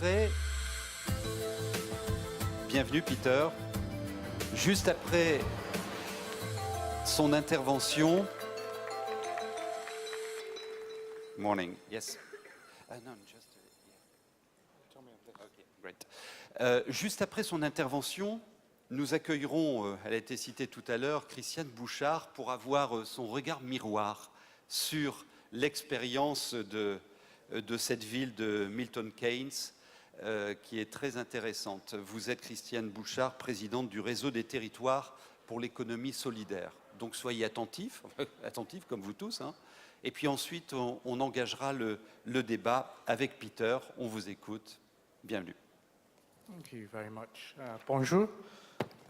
après, bienvenue Peter, juste après son intervention, morning, yes. No, just, yeah. Okay, great. Juste après son intervention, nous accueillerons, elle a été citée tout à l'heure, Christiane Bouchard pour avoir son regard miroir sur l'expérience de cette ville de Milton Keynes, qui est très intéressante. Vous êtes Christiane Bouchard, présidente du réseau des territoires pour l'économie solidaire. Donc soyez attentifs, attentifs comme vous tous. Hein. Et puis ensuite, on engagera le débat avec Peter. On vous écoute. Bienvenue. Thank you very much. Bonjour.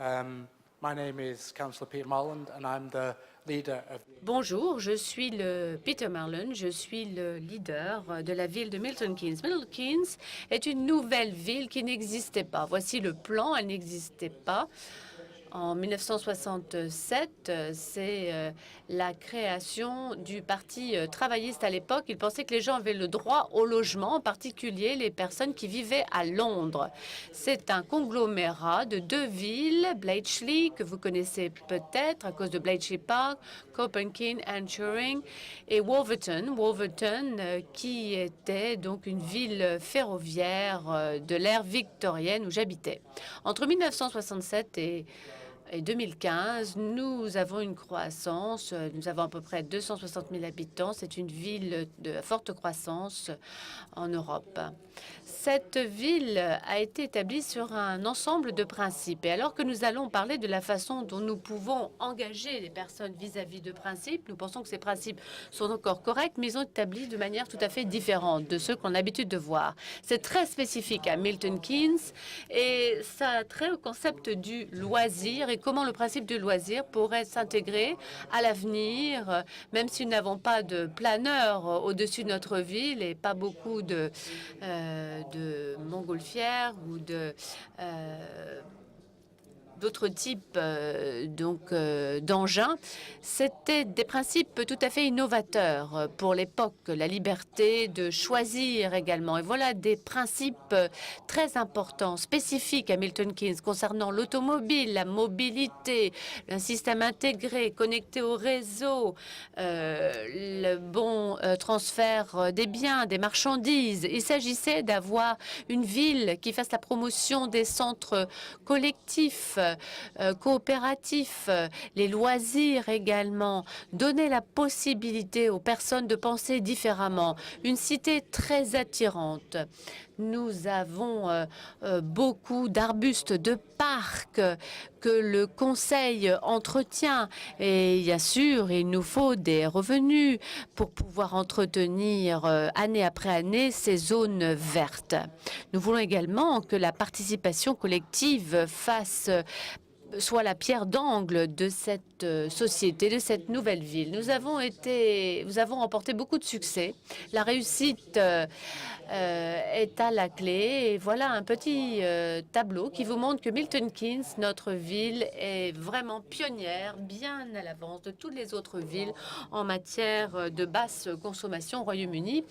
My name is Councillor Peter Marland and I'm the leader of... Bonjour, je suis Peter Marland, je suis le leader de la ville de Milton Keynes. Milton Keynes est une nouvelle ville qui n'existait pas. Voici le plan, elle n'existait pas. En 1967, c'est la création du Parti travailliste à l'époque. Ils pensaient que les gens avaient le droit au logement, en particulier les personnes qui vivaient à Londres. C'est un conglomérat de deux villes, Bletchley, que vous connaissez peut-être à cause de Bletchley Park, Copenhagen, Anchoring, et Wolverton. Wolverton, qui était donc une ville ferroviaire de l'ère victorienne où j'habitais. Entre 1967 et 2015, nous avons une croissance, nous avons à peu près 260 000 habitants. C'est une ville de forte croissance en Europe. Cette ville a été établie sur un ensemble de principes. Et alors que nous allons parler de la façon dont nous pouvons engager les personnes vis-à-vis de principes, nous pensons que ces principes sont encore corrects, mais ils sont établis de manière tout à fait différente de ceux qu'on a l'habitude de voir. C'est très spécifique à Milton Keynes et ça a trait au concept du loisir et comment le principe du loisir pourrait s'intégrer à l'avenir, même si nous n'avons pas de planeurs au-dessus de notre ville et pas beaucoup de montgolfières ou d'autres types d'engins. C'était des principes tout à fait innovateurs pour l'époque, la liberté de choisir également. Et voilà des principes très importants, spécifiques à Milton Keynes concernant l'automobile, la mobilité, un système intégré, connecté au réseau, le bon transfert des biens, des marchandises. Il s'agissait d'avoir une ville qui fasse la promotion des centres collectifs, coopératifs, les loisirs également, donner la possibilité aux personnes de penser différemment. Une cité très attirante. Nous avons beaucoup d'arbustes, de parcs que le Conseil entretient. Et bien sûr, il nous faut des revenus pour pouvoir entretenir année après année ces zones vertes. Nous voulons également que la participation collective soit la pierre d'angle de cette société, de cette nouvelle ville. Nous avons remporté beaucoup de succès. La réussite est à la clé. Et voilà un petit tableau qui vous montre que Milton Keynes, notre ville, est vraiment pionnière, bien à l'avance de toutes les autres villes en matière de basse consommation au Royaume-Uni.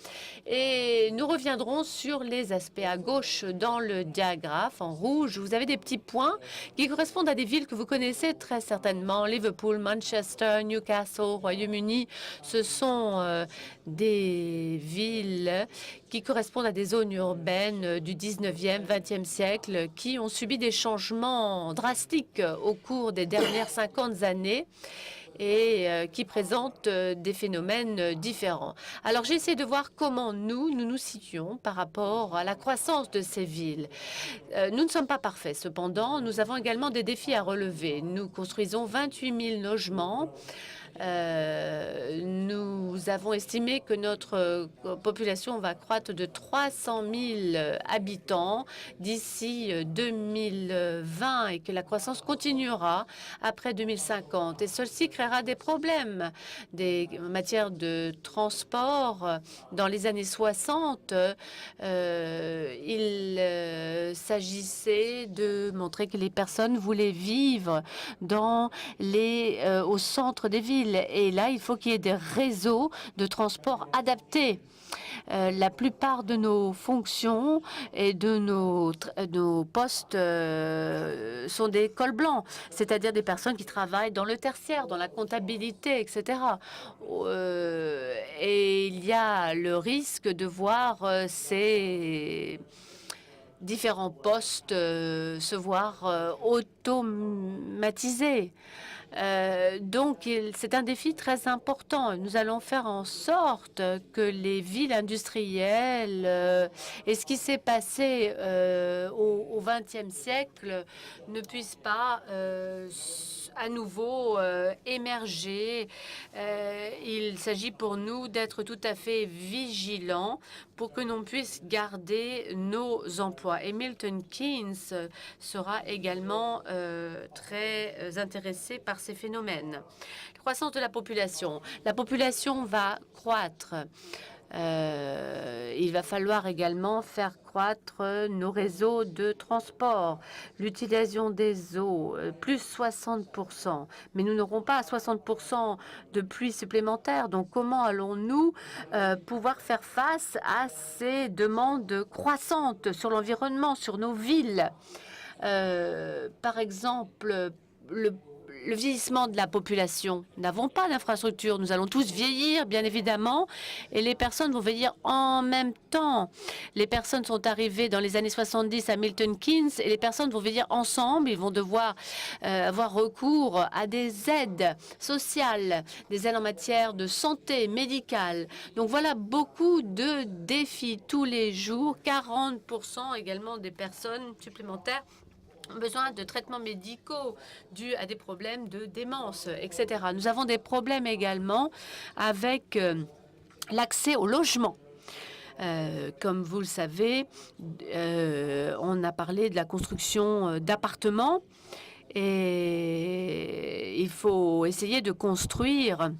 Et nous reviendrons sur les aspects à gauche dans le diagramme en rouge. Vous avez des petits points qui correspondent à des villes que vous connaissez très certainement. Liverpool, Manchester, Newcastle, Royaume-Uni. Ce sont des villes qui correspondent à des zones urbaines du 19e, 20e siècle qui ont subi des changements drastiques au cours des dernières 50 années et qui présentent des phénomènes différents. Alors j'ai essayé de voir comment nous nous situons par rapport à la croissance de ces villes. Nous ne sommes pas parfaits. Cependant, nous avons également des défis à relever. Nous construisons 28 000 logements. Nous avons estimé que notre population va croître de 300 000 habitants d'ici 2020 et que la croissance continuera après 2050. Et ceci créera des problèmes en matière de transport. Dans les années 60, il s'agissait de montrer que les personnes voulaient vivre au centre des villes. Et là, il faut qu'il y ait des réseaux de transport adaptés. La plupart de nos fonctions et de nos postes sont des cols blancs, c'est-à-dire des personnes qui travaillent dans le tertiaire, dans la comptabilité, etc. Et il y a le risque de voir ces différents postes se voir automatisés. Donc, c'est un défi très important. Nous allons faire en sorte que les villes industrielles et ce qui s'est passé au XXe siècle ne puissent pas à nouveau émerger. Il s'agit pour nous d'être tout à fait vigilants pour que l'on puisse garder nos emplois. Et Milton Keynes sera également très intéressé par ces phénomènes. La croissance de la population. La population va croître. Il va falloir également faire croître nos réseaux de transport, l'utilisation des eaux, plus 60%. Mais nous n'aurons pas 60% de pluie supplémentaire. Donc, comment allons-nous pouvoir faire face à ces demandes croissantes sur l'environnement, sur nos villes? Par exemple, le vieillissement de la population. Nous n'avons pas d'infrastructure. Nous allons tous vieillir, bien évidemment, et les personnes vont vieillir en même temps. Les personnes sont arrivées dans les années 70 à Milton Keynes et les personnes vont vieillir ensemble. Ils vont devoir avoir recours à des aides sociales, des aides en matière de santé médicale. Donc voilà beaucoup de défis tous les jours. 40% également des personnes supplémentaires ont besoin de traitements médicaux dus à des problèmes de démence, etc. Nous avons des problèmes également avec l'accès au logement. Comme vous le savez, on a parlé de la construction d'appartements et il faut essayer de construire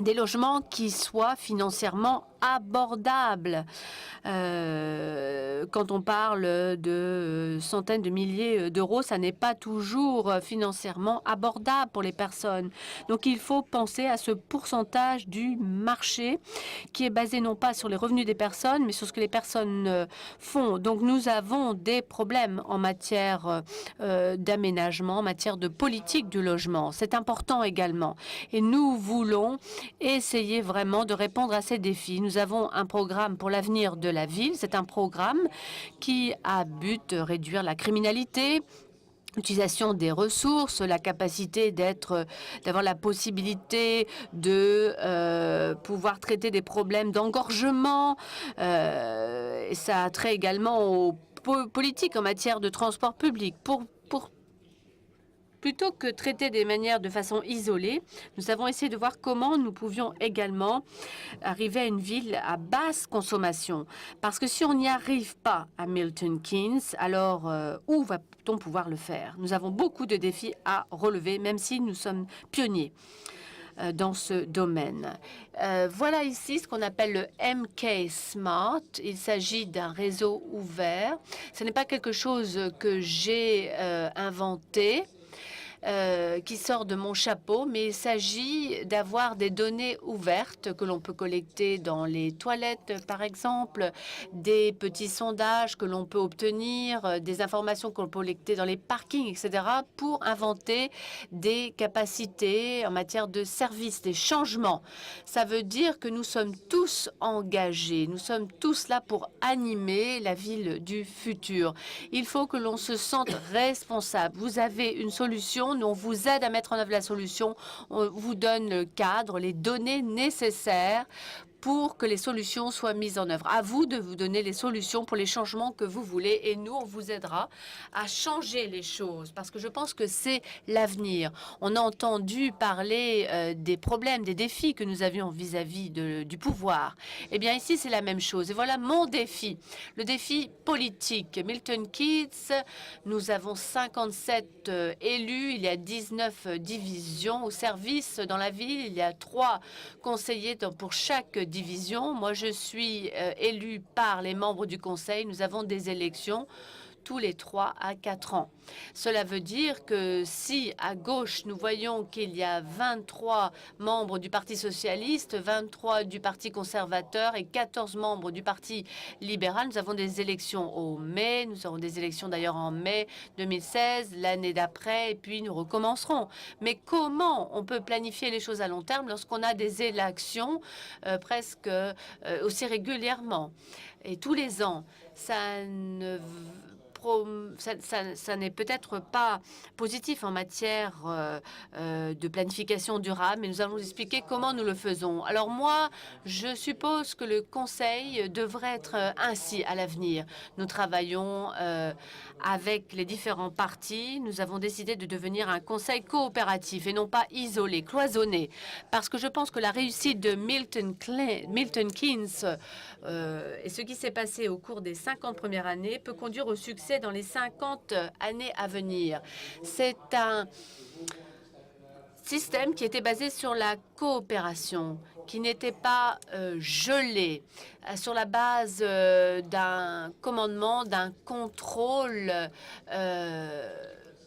des logements qui soient financièrement abordables. Quand on parle de centaines de milliers d'euros, ça n'est pas toujours financièrement abordable pour les personnes. Donc, il faut penser à ce pourcentage du marché qui est basé non pas sur les revenus des personnes, mais sur ce que les personnes font. Donc, nous avons des problèmes en matière d'aménagement, en matière de politique du logement. C'est important également. Et nous voulons essayer vraiment de répondre à ces défis. Nous avons un programme pour l'avenir de la ville. C'est un programme qui a but de réduire la criminalité, l'utilisation des ressources, la capacité d'avoir la possibilité de pouvoir traiter des problèmes d'engorgement. Ça a trait également aux politiques en matière de transport public. Plutôt que traiter des manières de façon isolée, nous avons essayé de voir comment nous pouvions également arriver à une ville à basse consommation. Parce que si on n'y arrive pas à Milton Keynes, alors où va-t-on pouvoir le faire? Nous avons beaucoup de défis à relever, même si nous sommes pionniers dans ce domaine. Voilà ici ce qu'on appelle le MK Smart. Il s'agit d'un réseau ouvert. Ce n'est pas quelque chose que j'ai inventé. Qui sort de mon chapeau, mais il s'agit d'avoir des données ouvertes que l'on peut collecter dans les toilettes, par exemple, des petits sondages que l'on peut obtenir, des informations qu'on peut collecter dans les parkings, etc., pour inventer des capacités en matière de services, des changements. Ça veut dire que nous sommes tous engagés, nous sommes tous là pour animer la ville du futur. Il faut que l'on se sente responsable. Vous avez une solution, on vous aide à mettre en œuvre la solution, on vous donne le cadre, les données nécessaires pour que les solutions soient mises en œuvre. À vous de vous donner les solutions pour les changements que vous voulez et nous, on vous aidera à changer les choses parce que je pense que c'est l'avenir. On a entendu parler des problèmes, des défis que nous avions vis-à-vis du pouvoir. Eh bien, ici, c'est la même chose. Et voilà mon défi, le défi politique. Milton Keynes, nous avons 57 élus, il y a 19 divisions au service dans la ville, il y a 3 conseillers pour chaque division. Moi, je suis élu par les membres du conseil. Nous avons des élections tous les 3 à 4 ans. Cela veut dire que si à gauche nous voyons qu'il y a 23 membres du Parti socialiste, 23 du Parti conservateur et 14 membres du Parti libéral, nous avons des élections au mai, nous aurons des élections d'ailleurs en mai 2016, l'année d'après, et puis nous recommencerons. Mais comment on peut planifier les choses à long terme lorsqu'on a des élections presque aussi régulièrement et tous les ans? Ça n'est peut-être pas positif en matière de planification durable, mais nous allons vous expliquer comment nous le faisons. Alors moi, je suppose que le Conseil devrait être ainsi à l'avenir. Nous travaillons avec les différents partis. Nous avons décidé de devenir un Conseil coopératif et non pas isolé, cloisonné, parce que je pense que la réussite de Milton Keynes et ce qui s'est passé au cours des 50 premières années peut conduire au succès dans les 50 années à venir. C'est un système qui était basé sur la coopération, qui n'était pas gelé, sur la base d'un commandement, d'un contrôle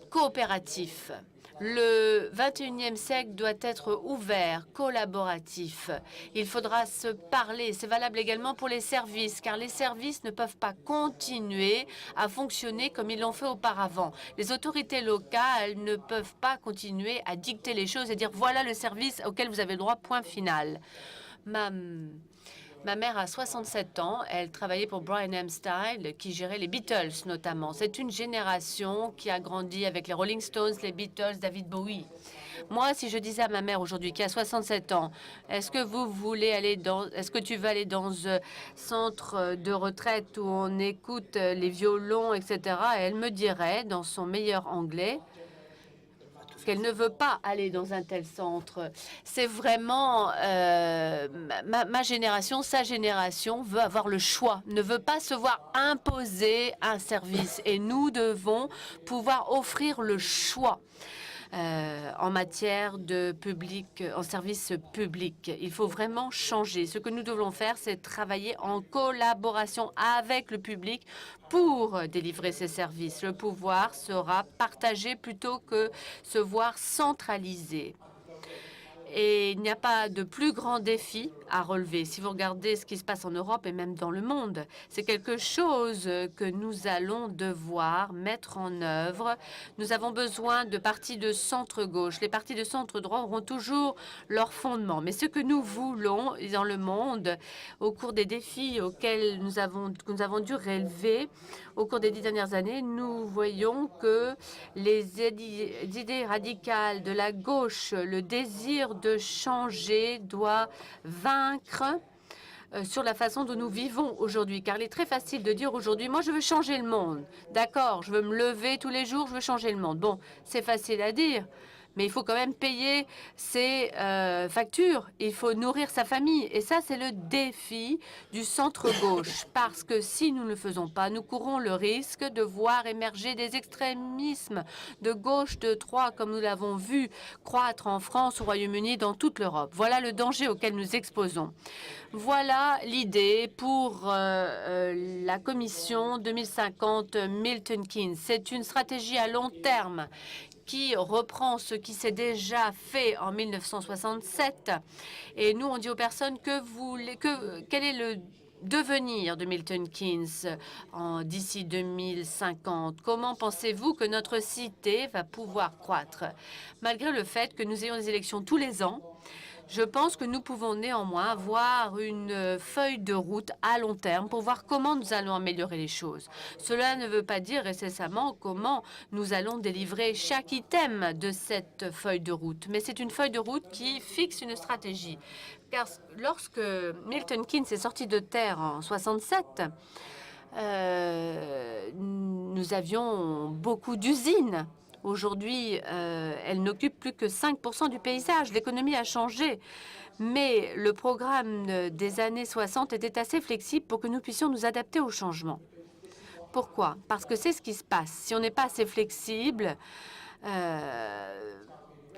coopératif. Le 21e siècle doit être ouvert, collaboratif. Il faudra se parler. C'est valable également pour les services, car les services ne peuvent pas continuer à fonctionner comme ils l'ont fait auparavant. Les autorités locales ne peuvent pas continuer à dicter les choses et dire voilà le service auquel vous avez droit, point final. Ma mère a 67 ans. Elle travaillait pour Brian M. Style, qui gérait les Beatles notamment. C'est une génération qui a grandi avec les Rolling Stones, les Beatles, David Bowie. Moi, si je disais à ma mère aujourd'hui, qui a 67 ans, est-ce que tu veux aller dans un centre de retraite où on écoute les violons, etc. Et elle me dirait, dans son meilleur anglais, qu'elle ne veut pas aller dans un tel centre. C'est vraiment ma génération, sa génération veut avoir le choix, ne veut pas se voir imposer un service. Et nous devons pouvoir offrir le choix. En matière de public, en service public. Il faut vraiment changer. Ce que nous devons faire, c'est travailler en collaboration avec le public pour délivrer ces services. Le pouvoir sera partagé plutôt que se voir centralisé. Et il n'y a pas de plus grand défi à relever. Si vous regardez ce qui se passe en Europe et même dans le monde, c'est quelque chose que nous allons devoir mettre en œuvre. Nous avons besoin de partis de centre-gauche. Les partis de centre-droit auront toujours leur fondement. Mais ce que nous voulons dans le monde, au cours des défis auxquels nous avons dû relever, au cours des 10 dernières années, nous voyons que les idées radicales de la gauche, le désir de changer doit vaincre sur la façon dont nous vivons aujourd'hui. Car il est très facile de dire aujourd'hui, moi je veux changer le monde. D'accord, je veux me lever tous les jours, je veux changer le monde. Bon, c'est facile à dire. Mais il faut quand même payer ses factures. Il faut nourrir sa famille. Et ça, c'est le défi du centre-gauche. Parce que si nous ne le faisons pas, nous courons le risque de voir émerger des extrémismes de gauche de droite, comme nous l'avons vu croître en France, au Royaume-Uni, dans toute l'Europe. Voilà le danger auquel nous exposons. Voilà l'idée pour la commission 2050 Milton Keynes. C'est une stratégie à long terme qui reprend ce qui s'est déjà fait en 1967. Et nous, on dit aux personnes quel est le devenir de Milton Keynes d'ici 2050? Comment pensez-vous que notre cité va pouvoir croître? Malgré le fait que nous ayons des élections tous les ans, je pense que nous pouvons néanmoins avoir une feuille de route à long terme pour voir comment nous allons améliorer les choses. Cela ne veut pas dire nécessairement comment nous allons délivrer chaque item de cette feuille de route, mais c'est une feuille de route qui fixe une stratégie. Car lorsque Milton Keynes est sorti de terre en 67, nous avions beaucoup d'usines. Aujourd'hui, elle n'occupe plus que 5% du paysage. L'économie a changé. Mais le programme des années 60 était assez flexible pour que nous puissions nous adapter au changement. Pourquoi? Parce que c'est ce qui se passe. Si on n'est pas assez flexible,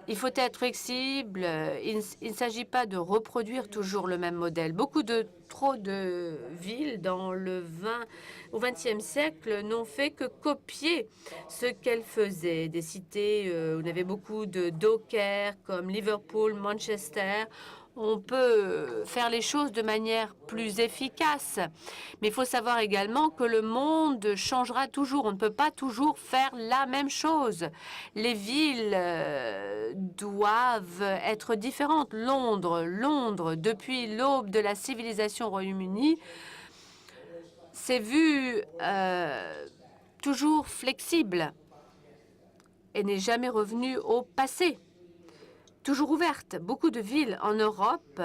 Il faut être flexible. Il ne s'agit pas de reproduire toujours le même modèle. Trop de villes au XXe siècle n'ont fait que copier ce qu'elles faisaient. Des cités où il y avait beaucoup de dockers comme Liverpool, Manchester. On peut faire les choses de manière plus efficace. Mais il faut savoir également que le monde changera toujours. On ne peut pas toujours faire la même chose. Les villes doivent être différentes. Londres, depuis l'aube de la civilisation au Royaume-Uni, s'est vue toujours flexible et n'est jamais revenue au passé. Toujours ouverte. Beaucoup de villes en Europe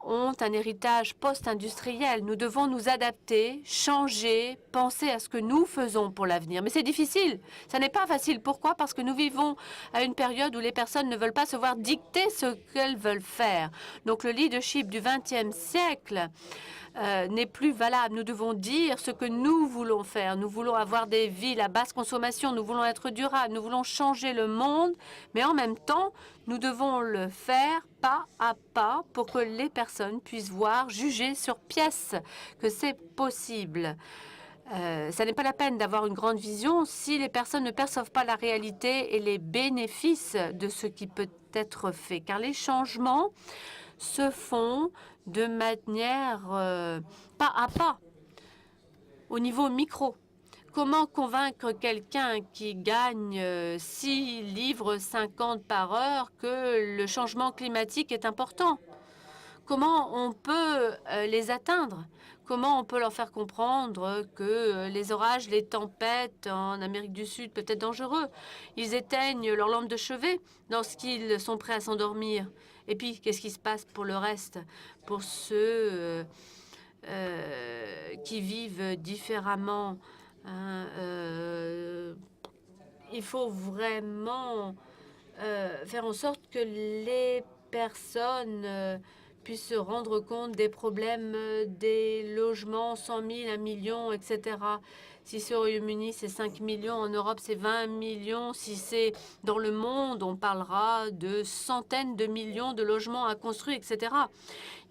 ont un héritage post-industriel. Nous devons nous adapter, changer, penser à ce que nous faisons pour l'avenir. Mais c'est difficile. Ça n'est pas facile. Pourquoi? Parce que nous vivons à une période où les personnes ne veulent pas se voir dicter ce qu'elles veulent faire. Donc le leadership du XXe siècle n'est plus valable. Nous devons dire ce que nous voulons faire. Nous voulons avoir des villes à basse consommation. Nous voulons être durables. Nous voulons changer le monde. Mais en même temps, nous devons le faire pas à pas pour que les personnes puissent voir, juger sur pièce que c'est possible. Ça n'est pas la peine d'avoir une grande vision si les personnes ne perçoivent pas la réalité et les bénéfices de ce qui peut être fait. Car les changements se font de manière pas à pas, au niveau micro. Comment convaincre quelqu'un qui gagne 6 livres 50 par heure que le changement climatique est important? Comment on peut les atteindre? Comment on peut leur faire comprendre que les orages, les tempêtes en Amérique du Sud peuvent être dangereux? Ils éteignent leur lampe de chevet lorsqu'ils sont prêts à s'endormir. Et puis, qu'est-ce qui se passe pour le reste? Pour ceux qui vivent différemment, hein, il faut vraiment faire en sorte que les personnes puissent se rendre compte des problèmes des logements, 100 000, 1 million, etc. Si c'est au Royaume-Uni, c'est 5 millions. En Europe, c'est 20 millions. Si c'est dans le monde, on parlera de centaines de millions de logements à construire, etc.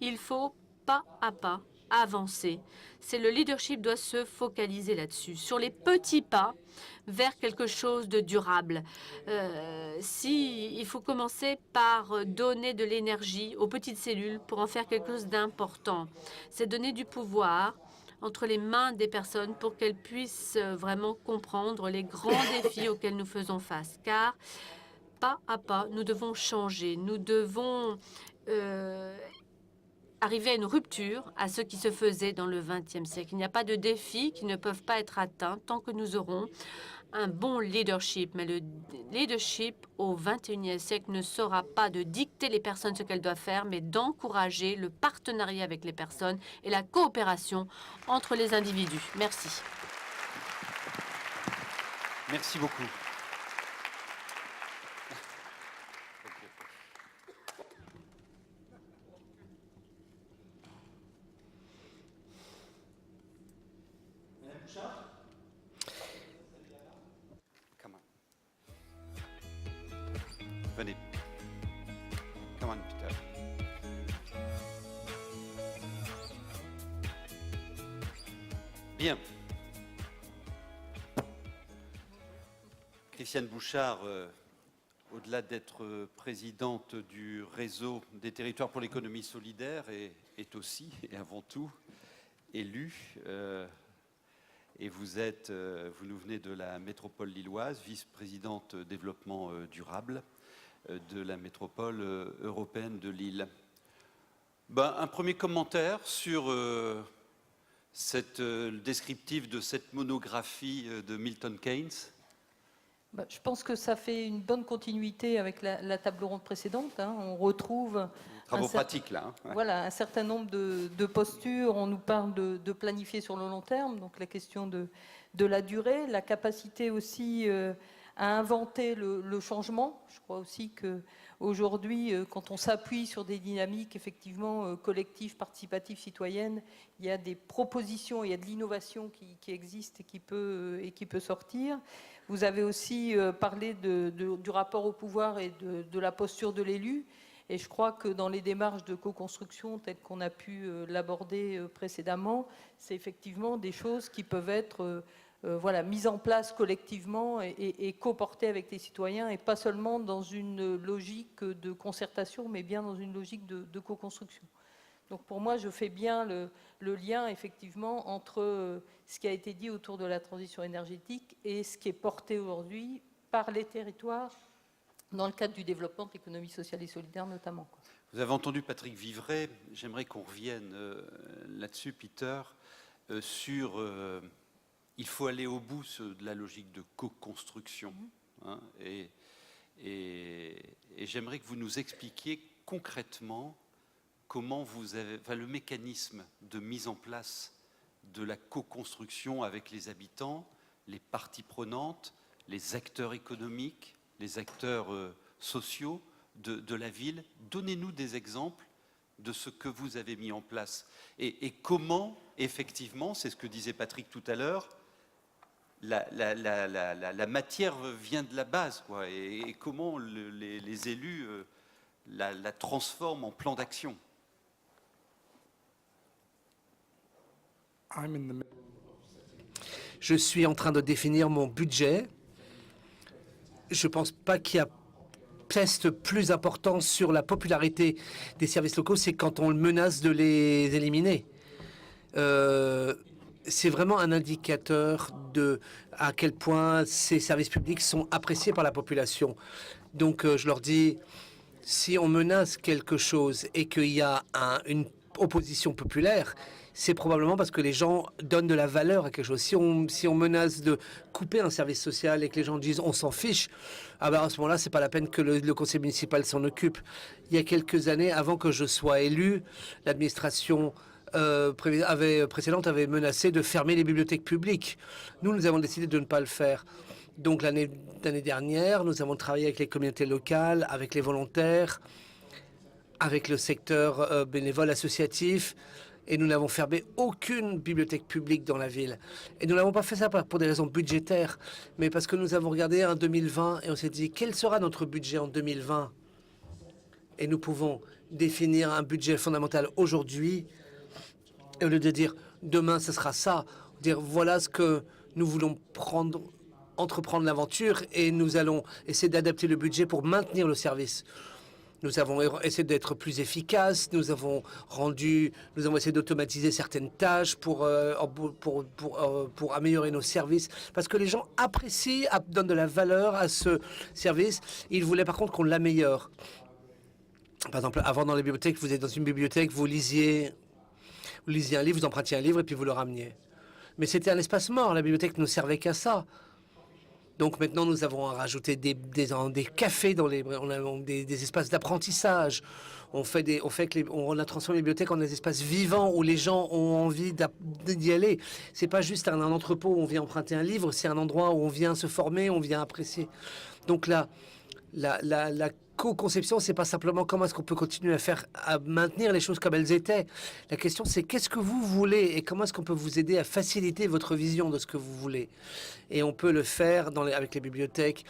Il faut pas à pas avancer. C'est le leadership doit se focaliser là-dessus, sur les petits pas vers quelque chose de durable. Il faut commencer par donner de l'énergie aux petites cellules pour en faire quelque chose d'important. C'est donner du pouvoir entre les mains des personnes pour qu'elles puissent vraiment comprendre les grands défis auxquels nous faisons face. Car pas à pas, nous devons changer. Nous devons arriver à une rupture à ce qui se faisait dans le XXe siècle. Il n'y a pas de défis qui ne peuvent pas être atteints tant que nous aurons un bon leadership. Mais le leadership au XXIe siècle ne sera pas de dicter les personnes ce qu'elles doivent faire, mais d'encourager le partenariat avec les personnes et la coopération entre les individus. Merci. Merci beaucoup. Venez. Come on, Peter. Bien. Christiane Bouchard, au-delà d'être présidente du réseau des territoires pour l'économie solidaire, est aussi et avant tout élue. Et vous nous venez de la métropole lilloise, vice-présidente développement durable de la métropole européenne de Lille. Un premier commentaire sur le descriptif de cette monographie de Milton Keynes. Je pense que ça fait une bonne continuité avec la table ronde précédente. Hein. On retrouve travaux pratiques là. Hein. Voilà, un certain nombre de postures. On nous parle de planifier sur le long terme, donc la question de la durée, la capacité aussi à inventer le changement. Je crois aussi que Aujourd'hui, quand on s'appuie sur des dynamiques effectivement collectives, participatives, citoyennes, il y a des propositions, il y a de l'innovation qui existe et qui peut sortir. Vous avez aussi parlé du rapport au pouvoir et de la posture de l'élu. Et je crois que dans les démarches de co-construction telles qu'on a pu l'aborder précédemment, c'est effectivement des choses qui peuvent être mises en place collectivement et co-portées avec les citoyens, et pas seulement dans une logique de concertation, mais bien dans une logique de co-construction. Donc pour moi, je fais bien le lien effectivement entre ce qui a été dit autour de la transition énergétique et ce qui est porté aujourd'hui par les territoires dans le cadre du développement de l'économie sociale et solidaire notamment. Vous avez entendu Patrick Vivray, j'aimerais qu'on revienne là-dessus, Peter, sur il faut aller au bout de la logique de co-construction. Hein, et j'aimerais que vous nous expliquiez concrètement comment vous avez, le mécanisme de mise en place de la co-construction avec les habitants, les parties prenantes, les acteurs économiques, les acteurs sociaux de la ville. Donnez-nous des exemples de ce que vous avez mis en place et comment, effectivement, c'est ce que disait Patrick tout à l'heure, la matière vient de la base, quoi, et comment les élus la transforment en plan d'action. Je suis en train de définir mon budget. Je ne pense pas qu'il y a test plus important sur la popularité des services locaux, c'est quand on menace de les éliminer. C'est vraiment un indicateur de à quel point ces services publics sont appréciés par la population. Donc je leur dis, si on menace quelque chose et qu'il y a une opposition populaire, c'est probablement parce que les gens donnent de la valeur à quelque chose. Si on menace de couper un service social et que les gens disent on s'en fiche, à ce moment-là, c'est pas la peine que le conseil municipal s'en occupe. Il y a quelques années, avant que je sois élu, l'administration précédente avait menacé de fermer les bibliothèques publiques. Nous avons décidé de ne pas le faire. Donc l'année dernière, nous avons travaillé avec les communautés locales, avec les volontaires, avec le secteur bénévole associatif, et nous n'avons fermé aucune bibliothèque publique dans la ville. Et nous n'avons pas fait ça pour des raisons budgétaires, mais parce que nous avons regardé en 2020 et on s'est dit, quel sera notre budget en 2020? Et nous pouvons définir un budget fondamental aujourd'hui, et au lieu de dire, demain, ce sera ça, dire, voilà ce que nous voulons entreprendre l'aventure, et nous allons essayer d'adapter le budget pour maintenir le service. Nous avons essayé d'être plus efficaces, nous avons essayé d'automatiser certaines tâches pour améliorer nos services, parce que les gens apprécient, donnent de la valeur à ce service. Ils voulaient par contre qu'on l'améliore. Par exemple, avant dans les bibliothèques, vous êtes dans une bibliothèque, vous lisiez un livre, vous empruntiez un livre et puis vous le rameniez. Mais c'était un espace mort, la bibliothèque ne servait qu'à ça. Donc maintenant, nous avons rajouté des cafés, on a des espaces d'apprentissage. On a transformé les bibliothèques en des espaces vivants où les gens ont envie d'y aller. C'est pas juste un entrepôt où on vient emprunter un livre, c'est un endroit où on vient se former, on vient apprécier. Donc là, la co-conception, c'est pas simplement comment est-ce qu'on peut continuer à maintenir les choses comme elles étaient. La question, c'est qu'est-ce que vous voulez et comment est-ce qu'on peut vous aider à faciliter votre vision de ce que vous voulez. Et on peut le faire avec les bibliothèques.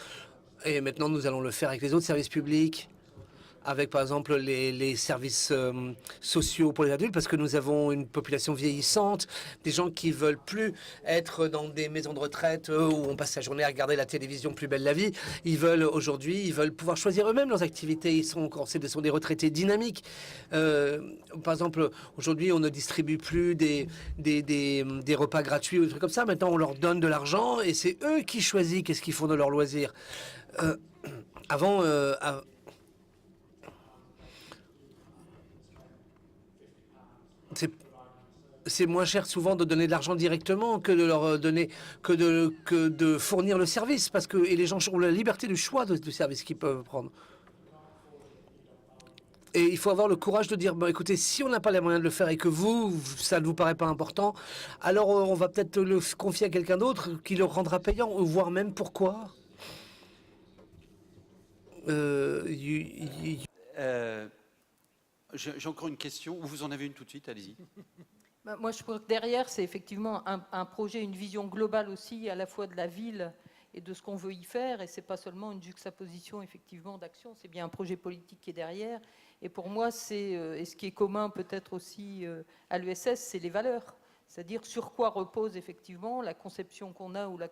Et maintenant, nous allons le faire avec les autres services publics, avec par exemple les services sociaux pour les adultes, parce que nous avons une population vieillissante, des gens qui veulent plus être dans des maisons de retraite où on passe la journée à regarder la télévision Plus belle la vie. Ils veulent pouvoir choisir eux-mêmes leurs activités. Ce sont des retraités dynamiques. Par exemple, aujourd'hui, on ne distribue plus des repas gratuits ou des trucs comme ça. Maintenant, on leur donne de l'argent et c'est eux qui choisissent qu'est-ce qu'ils font de leur loisir. C'est moins cher souvent de donner de l'argent directement que de leur donner que de fournir le service, parce que les gens ont la liberté du choix du service qu'ils peuvent prendre. Et il faut avoir le courage de dire, bon, écoutez, si on n'a pas les moyens de le faire et que ça ne vous paraît pas important, alors on va peut-être le confier à quelqu'un d'autre qui le rendra payant, voire même pourquoi. J'ai encore une question. Vous en avez une tout de suite, allez-y. Bah, moi, je crois que derrière, c'est effectivement un projet, une vision globale aussi, à la fois de la ville et de ce qu'on veut y faire. Et c'est pas seulement une juxtaposition, effectivement, d'action. C'est bien un projet politique qui est derrière. Et pour moi, et ce qui est commun peut-être aussi à l'ESS, c'est les valeurs. C'est-à-dire sur quoi repose effectivement la conception qu'on a ou la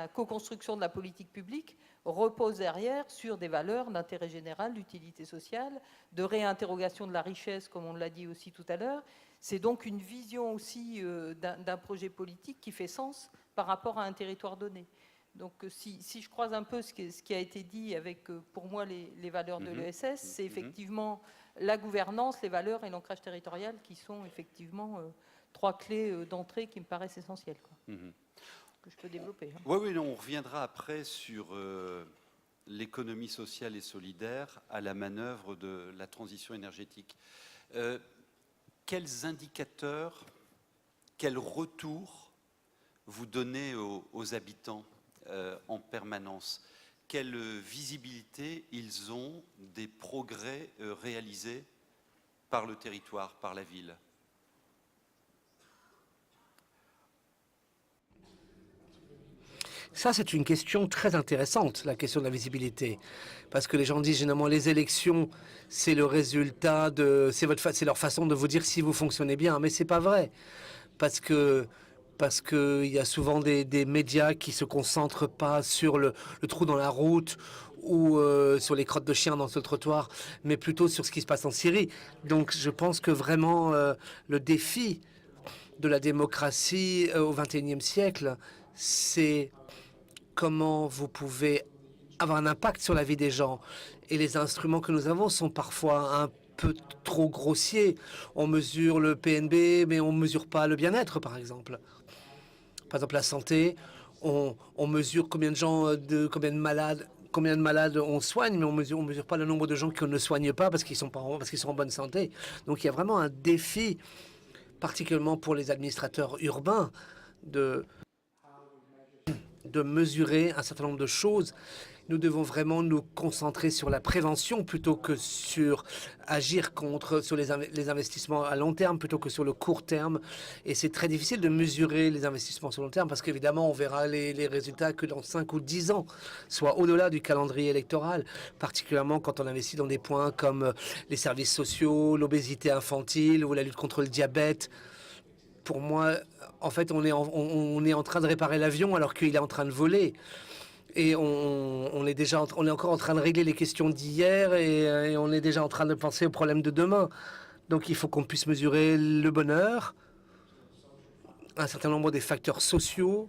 co-construction de la politique publique repose derrière sur des valeurs d'intérêt général, d'utilité sociale, de réinterrogation de la richesse, comme on l'a dit aussi tout à l'heure. C'est donc une vision aussi d'un projet politique qui fait sens par rapport à un territoire donné. Donc si je croise un peu ce qui a été dit avec, pour moi, les valeurs de l'ESS, c'est effectivement la gouvernance, les valeurs et l'ancrage territorial qui sont effectivement trois clés d'entrée qui me paraissent essentielles, quoi. Que je peux développer. Oui, oui, non, on reviendra après sur l'économie sociale et solidaire à la manœuvre de la transition énergétique. Quels indicateurs, quels retours vous donnez aux habitants en permanence? Quelle visibilité ils ont des progrès réalisés par le territoire, par la ville? Ça, c'est une question très intéressante, la question de la visibilité. Parce que les gens disent généralement les élections, c'est le résultat de. C'est leur façon de vous dire si vous fonctionnez bien. Mais c'est pas vrai. Parce que il y a souvent des médias qui se concentrent pas sur le trou dans la route ou sur les crottes de chiens dans ce trottoir, mais plutôt sur ce qui se passe en Syrie. Donc je pense que vraiment le défi de la démocratie au XXIe siècle, c'est comment vous pouvez avoir un impact sur la vie des gens. Et les instruments que nous avons sont parfois un peu trop grossiers. On mesure le PNB, mais on ne mesure pas le bien-être, par exemple. Par exemple, la santé, on mesure combien de gens, combien de malades on soigne, mais on mesure pas le nombre de gens qu'on ne soigne pas parce qu'ils sont en bonne santé. Donc il y a vraiment un défi, particulièrement pour les administrateurs urbains, de mesurer un certain nombre de choses. Nous devons vraiment nous concentrer sur la prévention plutôt que sur agir sur les investissements à long terme plutôt que sur le court terme. Et c'est très difficile de mesurer les investissements sur long terme parce qu'évidemment, on verra les résultats que dans 5 ou 10 ans, soit au-delà du calendrier électoral, particulièrement quand on investit dans des points comme les services sociaux, l'obésité infantile ou la lutte contre le diabète. Pour moi, en fait, on est en train de réparer l'avion alors qu'il est en train de voler. Et on est encore en train de régler les questions d'hier et on est déjà en train de penser aux problèmes de demain. Donc il faut qu'on puisse mesurer le bonheur, un certain nombre des facteurs sociaux,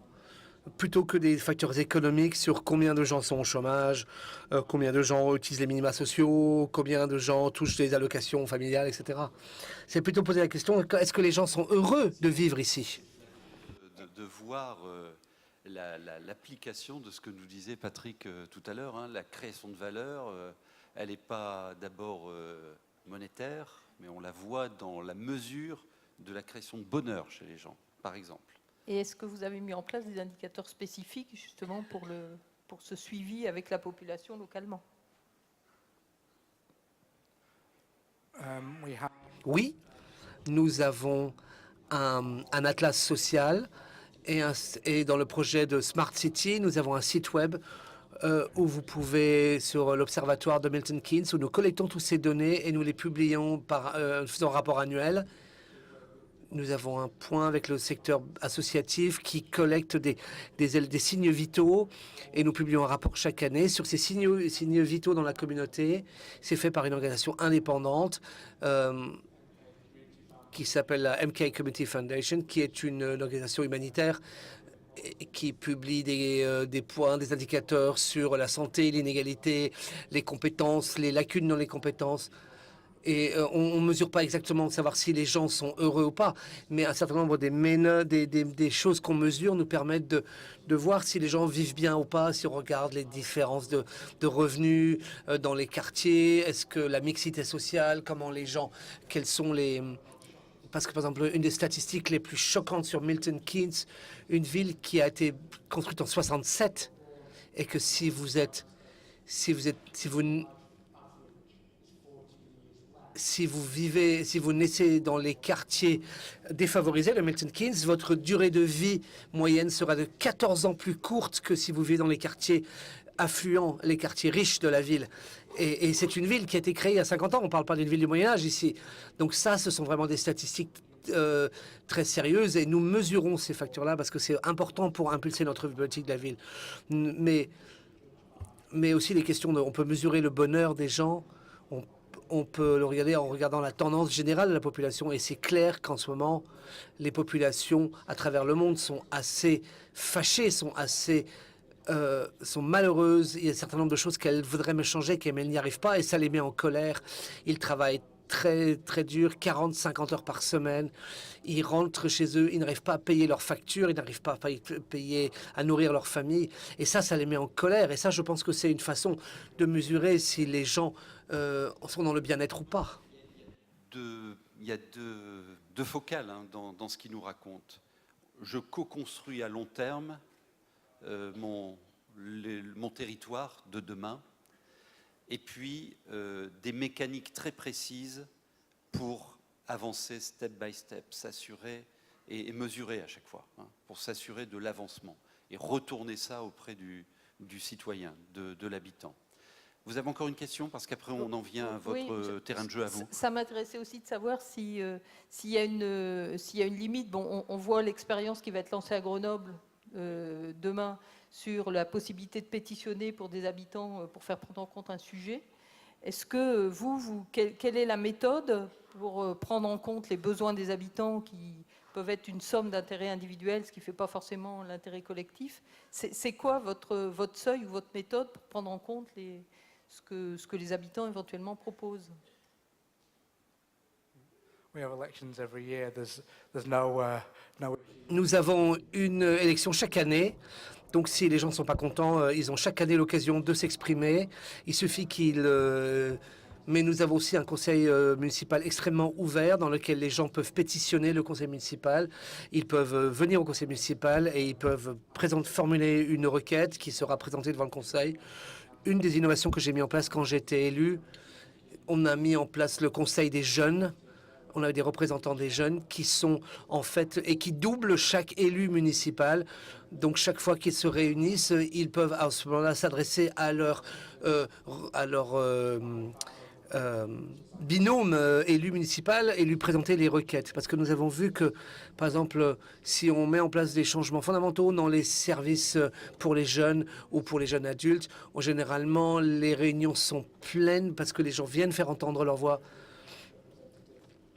plutôt que des facteurs économiques sur combien de gens sont au chômage, combien de gens utilisent les minima sociaux, combien de gens touchent des allocations familiales, etc. C'est plutôt poser la question, est-ce que les gens sont heureux de vivre ici? De voir l'application de ce que nous disait Patrick tout à l'heure, hein, la création de valeur, elle n'est pas d'abord monétaire, mais on la voit dans la mesure de la création de bonheur chez les gens, par exemple. Et est-ce que vous avez mis en place des indicateurs spécifiques justement pour ce suivi avec la population localement? Oui, nous avons un atlas social et dans le projet de Smart City, nous avons un site web où vous pouvez, sur l'observatoire de Milton Keynes, où nous collectons toutes ces données et nous les publions faisant un rapport annuel. Nous avons un point avec le secteur associatif qui collecte des signes vitaux et nous publions un rapport chaque année sur ces signes vitaux dans la communauté. C'est fait par une organisation indépendante qui s'appelle la MK Community Foundation, qui est une organisation humanitaire qui publie des points, des indicateurs sur la santé, l'inégalité, les compétences, les lacunes dans les compétences. Et on ne mesure pas exactement de savoir si les gens sont heureux ou pas, mais un certain nombre des choses qu'on mesure nous permettent de voir si les gens vivent bien ou pas, si on regarde les différences de revenus dans les quartiers, est-ce que la mixité sociale, comment les gens, quels sont les... Parce que, par exemple, une des statistiques les plus choquantes sur Milton Keynes, une ville qui a été construite en 67, et que si vous êtes si vous naissez dans les quartiers défavorisés, le Milton Keynes, votre durée de vie moyenne sera de 14 ans plus courte que si vous vivez dans les quartiers affluents, les quartiers riches de la ville. Et c'est une ville qui a été créée il y a 50 ans. On ne parle pas d'une ville du Moyen-Âge ici. Donc ça, ce sont vraiment des statistiques très sérieuses. Et nous mesurons ces facteurs-là parce que c'est important pour impulser notre politique de la ville. Mais aussi les questions on peut mesurer le bonheur des gens. On peut le regarder en regardant la tendance générale de la population. Et c'est clair qu'en ce moment, les populations à travers le monde sont assez fâchées, sont malheureuses. Il y a un certain nombre de choses qu'elles voudraient me changer, mais elles n'y arrivent pas. Et ça les met en colère. Ils travaillent très, très dur, 40, 50 heures par semaine. Ils rentrent chez eux, ils n'arrivent pas à payer leurs factures, ils n'arrivent pas à nourrir leur famille. Et ça les met en colère. Et ça, je pense que c'est une façon de mesurer si les gens sont dans le bien-être ou pas. Il y a deux focales dans ce qu'il nous raconte. Je co-construis à long terme mon territoire de demain, et puis des mécaniques très précises pour avancer step by step, s'assurer et mesurer à chaque fois, pour s'assurer de l'avancement et retourner ça auprès du citoyen, de l'habitant. Vous avez encore une question? Parce qu'après, on en vient à votre terrain de jeu à vous. Ça m'intéressait aussi de savoir s'il y a une limite. Bon, on voit l'expérience qui va être lancée à Grenoble demain sur la possibilité de pétitionner pour des habitants pour faire prendre en compte un sujet. Est-ce que quelle est la méthode pour prendre en compte les besoins des habitants qui peuvent être une somme d'intérêts individuels, ce qui ne fait pas forcément l'intérêt collectif? C'est quoi votre seuil ou votre méthode pour prendre en compte ce que les habitants éventuellement proposent? Nous avons une élection chaque année. Donc si les gens ne sont pas contents, ils ont chaque année l'occasion de s'exprimer. Il suffit mais nous avons aussi un conseil municipal extrêmement ouvert dans lequel les gens peuvent pétitionner le conseil municipal. Ils peuvent venir au conseil municipal et ils peuvent formuler une requête qui sera présentée devant le conseil. Une des innovations que j'ai mis en place quand j'étais élu, on a mis en place le conseil des jeunes. On a des représentants des jeunes qui sont en fait et qui doublent chaque élu municipal. Donc chaque fois qu'ils se réunissent, ils peuvent à ce moment-là s'adresser à leur binôme élu municipal et lui présenter les requêtes. Parce que nous avons vu que, par exemple, si on met en place des changements fondamentaux dans les services pour les jeunes ou pour les jeunes adultes, généralement les réunions sont pleines parce que les gens viennent faire entendre leur voix.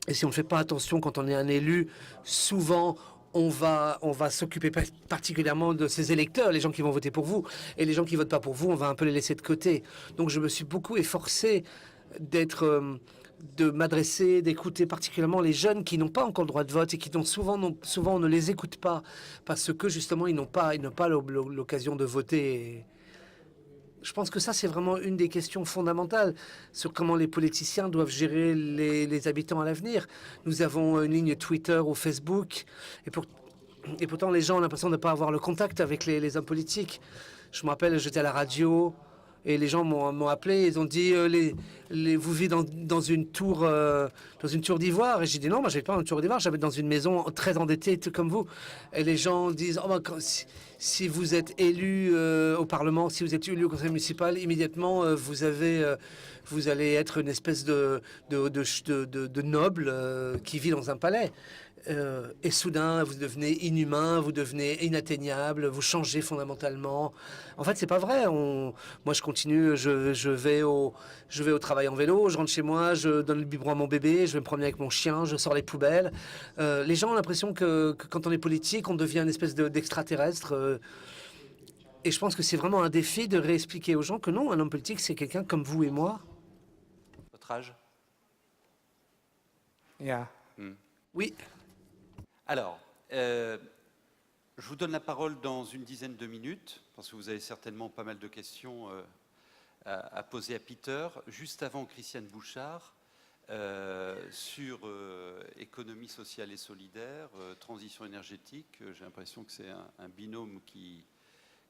Et si on ne fait pas attention quand on est un élu, souvent on va s'occuper particulièrement de ces électeurs, les gens qui vont voter pour vous. Et les gens qui ne votent pas pour vous, on va un peu les laisser de côté. Donc je me suis beaucoup efforcé de m'adresser, d'écouter particulièrement les jeunes qui n'ont pas encore le droit de vote et qui souvent on ne les écoute pas parce que justement ils n'ont pas l'occasion de voter. Je pense que ça, c'est vraiment une des questions fondamentales sur comment les politiciens doivent gérer les habitants à l'avenir. Nous avons une ligne Twitter ou Facebook, et pourtant les gens ont l'impression de ne pas avoir le contact avec les hommes politiques. Je me rappelle, j'étais à la radio, et les gens m'ont appelé, ils ont dit vous vivez dans une tour d'ivoire. Et j'ai dit non, moi j'habite pas dans une tour d'ivoire, j'habite dans une maison très endettée, tout comme vous. Et les gens disent si vous êtes élu au Parlement, si vous êtes élu au conseil municipal, immédiatement vous allez être une espèce de noble qui vit dans un palais. Et soudain, vous devenez inhumain, vous devenez inatteignable, vous changez fondamentalement. En fait, c'est pas vrai. Moi, je continue, je vais au travail en vélo, je rentre chez moi, je donne le biberon à mon bébé, je vais me promener avec mon chien, je sors les poubelles. Les gens ont l'impression que quand on est politique, on devient une espèce d'extraterrestre. Et je pense que c'est vraiment un défi de réexpliquer aux gens que non, un homme politique, c'est quelqu'un comme vous et moi. Votre âge? Yeah. Oui. Alors, je vous donne la parole dans une dizaine de minutes, parce que vous avez certainement pas mal de questions à poser à Peter. Juste avant, Christiane Bouchard, sur économie sociale et solidaire, transition énergétique. J'ai l'impression que c'est un binôme qui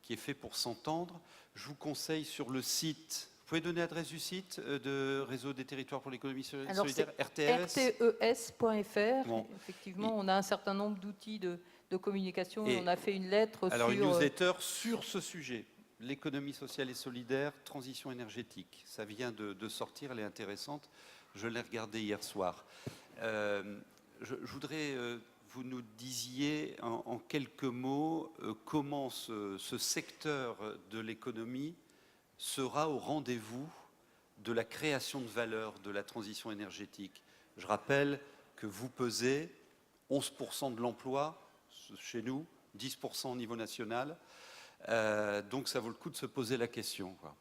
qui est fait pour s'entendre. Je vous conseille sur le site, vous pouvez donner l'adresse du site de Réseau des territoires pour l'économie Alors, solidaire, c'est RTS. rtes.fr. Bon. Effectivement, on a un certain nombre d'outils de communication. Et On a fait une lettre Alors, sur... une newsletter sur ce sujet, l'économie sociale et solidaire, transition énergétique. Ça vient de sortir, elle est intéressante. Je l'ai regardée hier soir. Je voudrais, vous nous disiez en quelques mots comment ce secteur de l'économie sera au rendez-vous de la création de valeur de la transition énergétique. Je rappelle que vous pesez 11% de l'emploi chez nous, 10% au niveau national. Donc ça vaut le coup de se poser la question, quoi.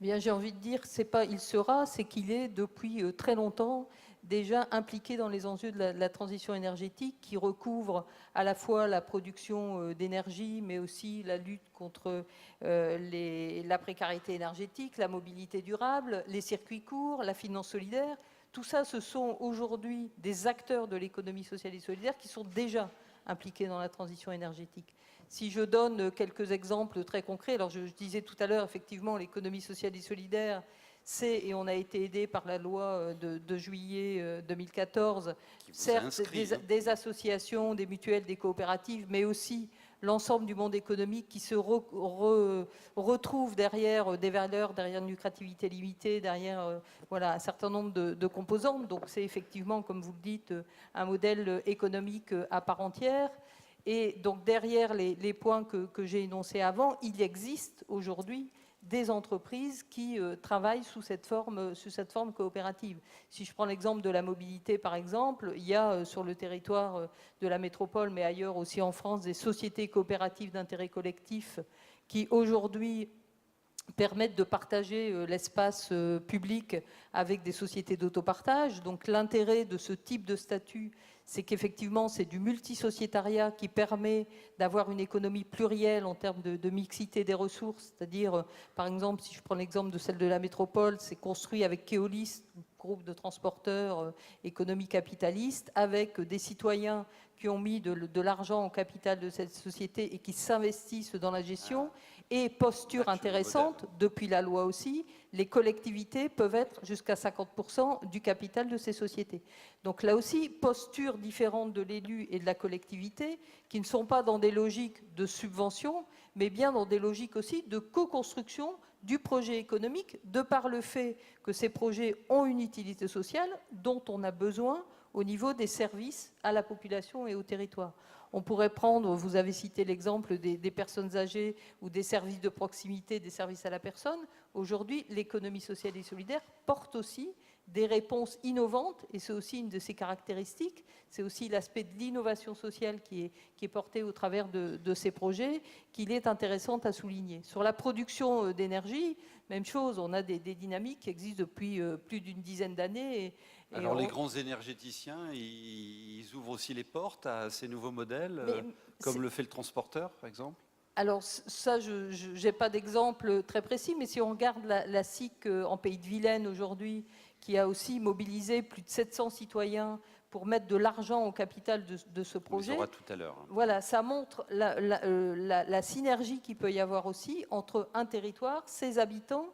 Bien, j'ai envie de dire, c'est pas il sera, c'est qu'il est depuis très longtemps déjà impliqué dans les enjeux de la transition énergétique qui recouvre à la fois la production d'énergie, mais aussi la lutte contre la précarité énergétique, la mobilité durable, les circuits courts, la finance solidaire. Tout ça, ce sont aujourd'hui des acteurs de l'économie sociale et solidaire qui sont déjà impliqués dans la transition énergétique. Si je donne quelques exemples très concrets, alors je disais tout à l'heure, effectivement, l'économie sociale et solidaire, c'est, et on a été aidé par la loi de juillet 2014, certes des associations, des mutuelles, des coopératives, mais aussi l'ensemble du monde économique qui se retrouve derrière des valeurs, derrière une lucrativité limitée, derrière voilà, un certain nombre de composantes. Donc c'est effectivement, comme vous le dites, un modèle économique à part entière. Et donc derrière les points que j'ai énoncés avant, il existe aujourd'hui des entreprises qui travaillent sous cette forme coopérative. Si je prends l'exemple de la mobilité, par exemple, il y a sur le territoire de la métropole, mais ailleurs aussi en France, des sociétés coopératives d'intérêt collectif qui aujourd'hui permettent de partager l'espace public avec des sociétés d'autopartage. Donc l'intérêt de ce type de statut, c'est qu'effectivement, c'est du multisociétariat qui permet d'avoir une économie plurielle en termes de mixité des ressources. C'est-à-dire, par exemple, si je prends l'exemple de celle de la métropole, c'est construit avec Keolis, groupe de transporteurs économie capitaliste, avec des citoyens qui ont mis de l'argent au capital de cette société et qui s'investissent dans la gestion. Et posture intéressante, depuis la loi aussi, les collectivités peuvent être jusqu'à 50% du capital de ces sociétés. Donc là aussi, posture différente de l'élu et de la collectivité, qui ne sont pas dans des logiques de subvention, mais bien dans des logiques aussi de co-construction du projet économique, de par le fait que ces projets ont une utilité sociale dont on a besoin au niveau des services à la population et au territoire. On pourrait prendre, vous avez cité l'exemple des personnes âgées ou des services de proximité, des services à la personne. Aujourd'hui, l'économie sociale et solidaire porte aussi des réponses innovantes, et c'est aussi une de ses caractéristiques. C'est aussi l'aspect de l'innovation sociale qui est porté au travers de ces projets, qu'il est intéressant à souligner. Sur la production d'énergie, même chose, on a des dynamiques qui existent depuis plus d'une dizaine d'années. Alors les grands énergéticiens, ils ouvrent aussi les portes à ces nouveaux modèles, comme le fait le transporteur, par exemple? Alors ça, je n'ai pas d'exemple très précis, mais si on regarde la SIC en Pays de Vilaine aujourd'hui, qui a aussi mobilisé plus de 700 citoyens pour mettre de l'argent au capital de ce projet. On les aura tout à l'heure. Voilà, ça montre la synergie qu'il peut y avoir aussi entre un territoire, ses habitants,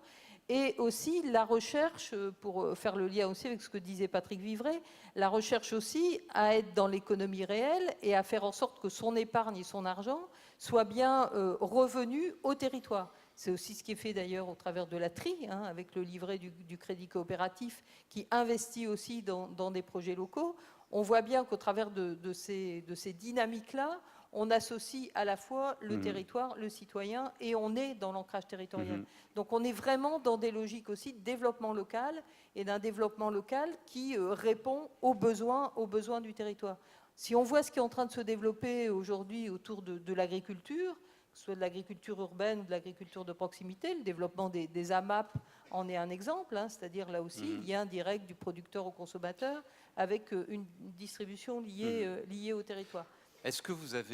et aussi la recherche, pour faire le lien aussi avec ce que disait Patrick Vivray, la recherche aussi à être dans l'économie réelle et à faire en sorte que son épargne et son argent soient bien revenus au territoire. C'est aussi ce qui est fait d'ailleurs au travers de la TRI, avec le livret du crédit coopératif qui investit aussi dans des projets locaux. On voit bien qu'au travers de ces dynamiques-là, on associe à la fois le territoire, le citoyen, et on est dans l'ancrage territorial. Donc on est vraiment dans des logiques aussi de développement local, et d'un développement local qui répond aux besoins du territoire. Si on voit ce qui est en train de se développer aujourd'hui autour de l'agriculture, que ce soit de l'agriculture urbaine ou de l'agriculture de proximité, le développement des AMAP en est un exemple, c'est-à-dire là aussi, lien direct du producteur au consommateur avec une distribution liée au territoire. Est-ce que vous êtes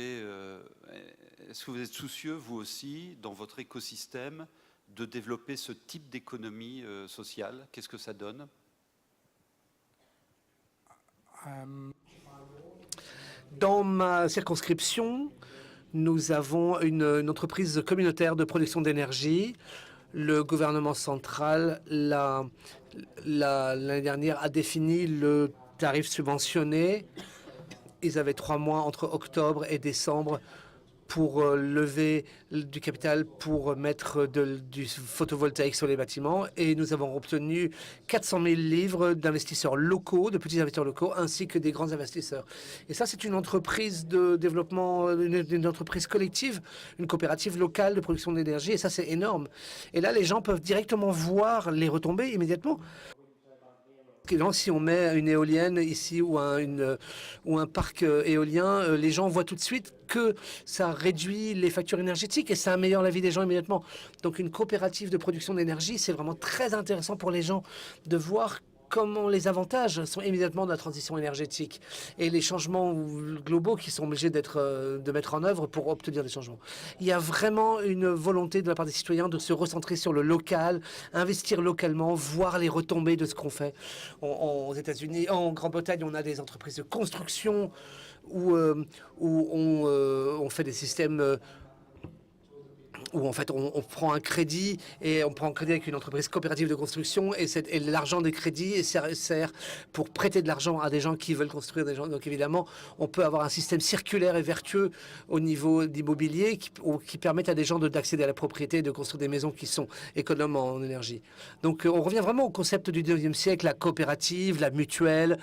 soucieux, vous aussi, dans votre écosystème, de développer ce type d'économie sociale? Qu'est-ce que ça donne? Dans ma circonscription, Nous avons une entreprise communautaire de production d'énergie. Le gouvernement central, l'année dernière, a défini le tarif subventionné. Ils avaient 3 mois entre octobre et décembre pour lever du capital pour mettre du photovoltaïque sur les bâtiments. Et nous avons obtenu 400 000 livres d'investisseurs locaux, de petits investisseurs locaux, ainsi que des grands investisseurs. Et ça, c'est une entreprise de développement, une entreprise collective, une coopérative locale de production d'énergie. Et ça, c'est énorme. Et là, les gens peuvent directement voir les retombées immédiatement. Si on met une éolienne ici ou un parc éolien, les gens voient tout de suite que ça réduit les factures énergétiques et ça améliore la vie des gens immédiatement. Donc une coopérative de production d'énergie, c'est vraiment très intéressant pour les gens de voir comment les avantages sont immédiatement de la transition énergétique et les changements globaux qui sont obligés de mettre en œuvre pour obtenir des changements. Il y a vraiment une volonté de la part des citoyens de se recentrer sur le local, investir localement, voir les retombées de ce qu'on fait. Aux États-Unis, en Grande-Bretagne, on a des entreprises de construction où on fait des systèmes où en fait on prend un crédit et on prend un crédit avec une entreprise coopérative de construction et l'argent des crédits sert pour prêter de l'argent à des gens qui veulent construire des gens. Donc évidemment, on peut avoir un système circulaire et vertueux au niveau d'immobilier qui permettent à des gens d'accéder à la propriété et de construire des maisons qui sont économes en énergie. Donc on revient vraiment au concept du 19e siècle, la coopérative, la mutuelle,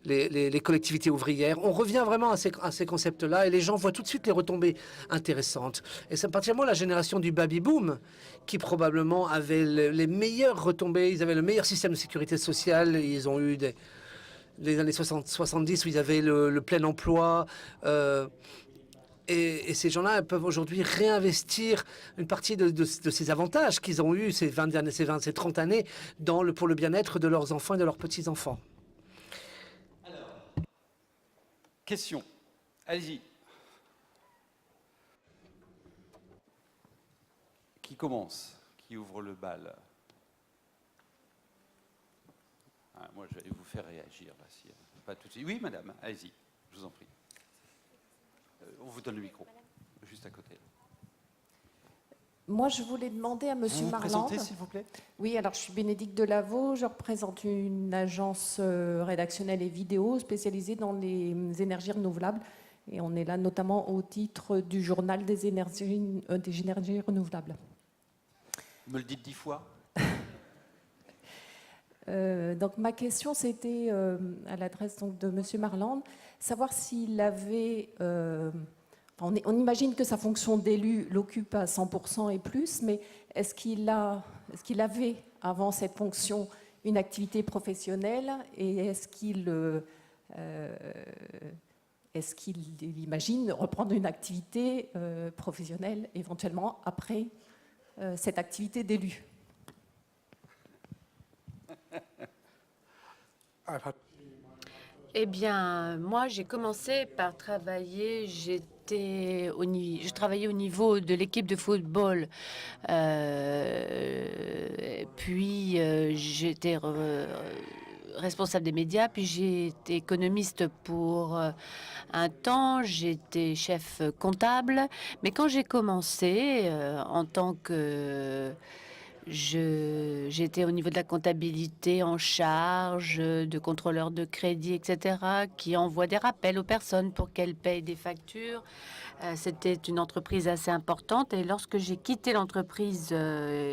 les collectivités ouvrières. On revient vraiment à ces concepts-là et les gens voient tout de suite les retombées intéressantes. Et c'est particulièrement la génération du baby-boom qui probablement avait les meilleures retombées. Ils avaient le meilleur système de sécurité sociale. Ils ont eu les années 70 où ils avaient le plein emploi. Et ces gens-là peuvent aujourd'hui réinvestir une partie de ces avantages qu'ils ont eus ces 30 années pour le bien-être de leurs enfants et de leurs petits-enfants. Question. Allez-y. Qui commence? Qui ouvre le bal? Moi, je vais vous faire réagir. Là, si, pas tout de suite. Oui, madame, allez-y, je vous en prie. On vous donne le micro, juste à côté. Moi, je voulais demander à Monsieur Marland. Vous présentez, s'il vous plaît. Oui, alors je suis Bénédicte Delaveau, je représente une agence rédactionnelle et vidéo spécialisée dans les énergies renouvelables. Et on est là notamment au titre du journal des énergies renouvelables. Me le dites 10 fois. Donc ma question c'était à l'adresse de Monsieur Marland, savoir s'il avait, on imagine que sa fonction d'élu l'occupe à 100% et plus, mais est-ce qu'il avait avant cette fonction une activité professionnelle et est-ce qu'il imagine reprendre une activité professionnelle éventuellement après cette activité d'élu? Eh bien, moi, j'ai commencé par travailler. Je travaillais au niveau de l'équipe de football. Puis, j'étais responsable des médias. Puis, j'ai été économiste pour un temps. J'étais chef comptable. Mais quand j'ai commencé en tant que... J'étais au niveau de la comptabilité en charge, de contrôleur de crédit, etc., qui envoie des rappels aux personnes pour qu'elles payent des factures. C'était une entreprise assez importante. Et lorsque j'ai quitté l'entreprise,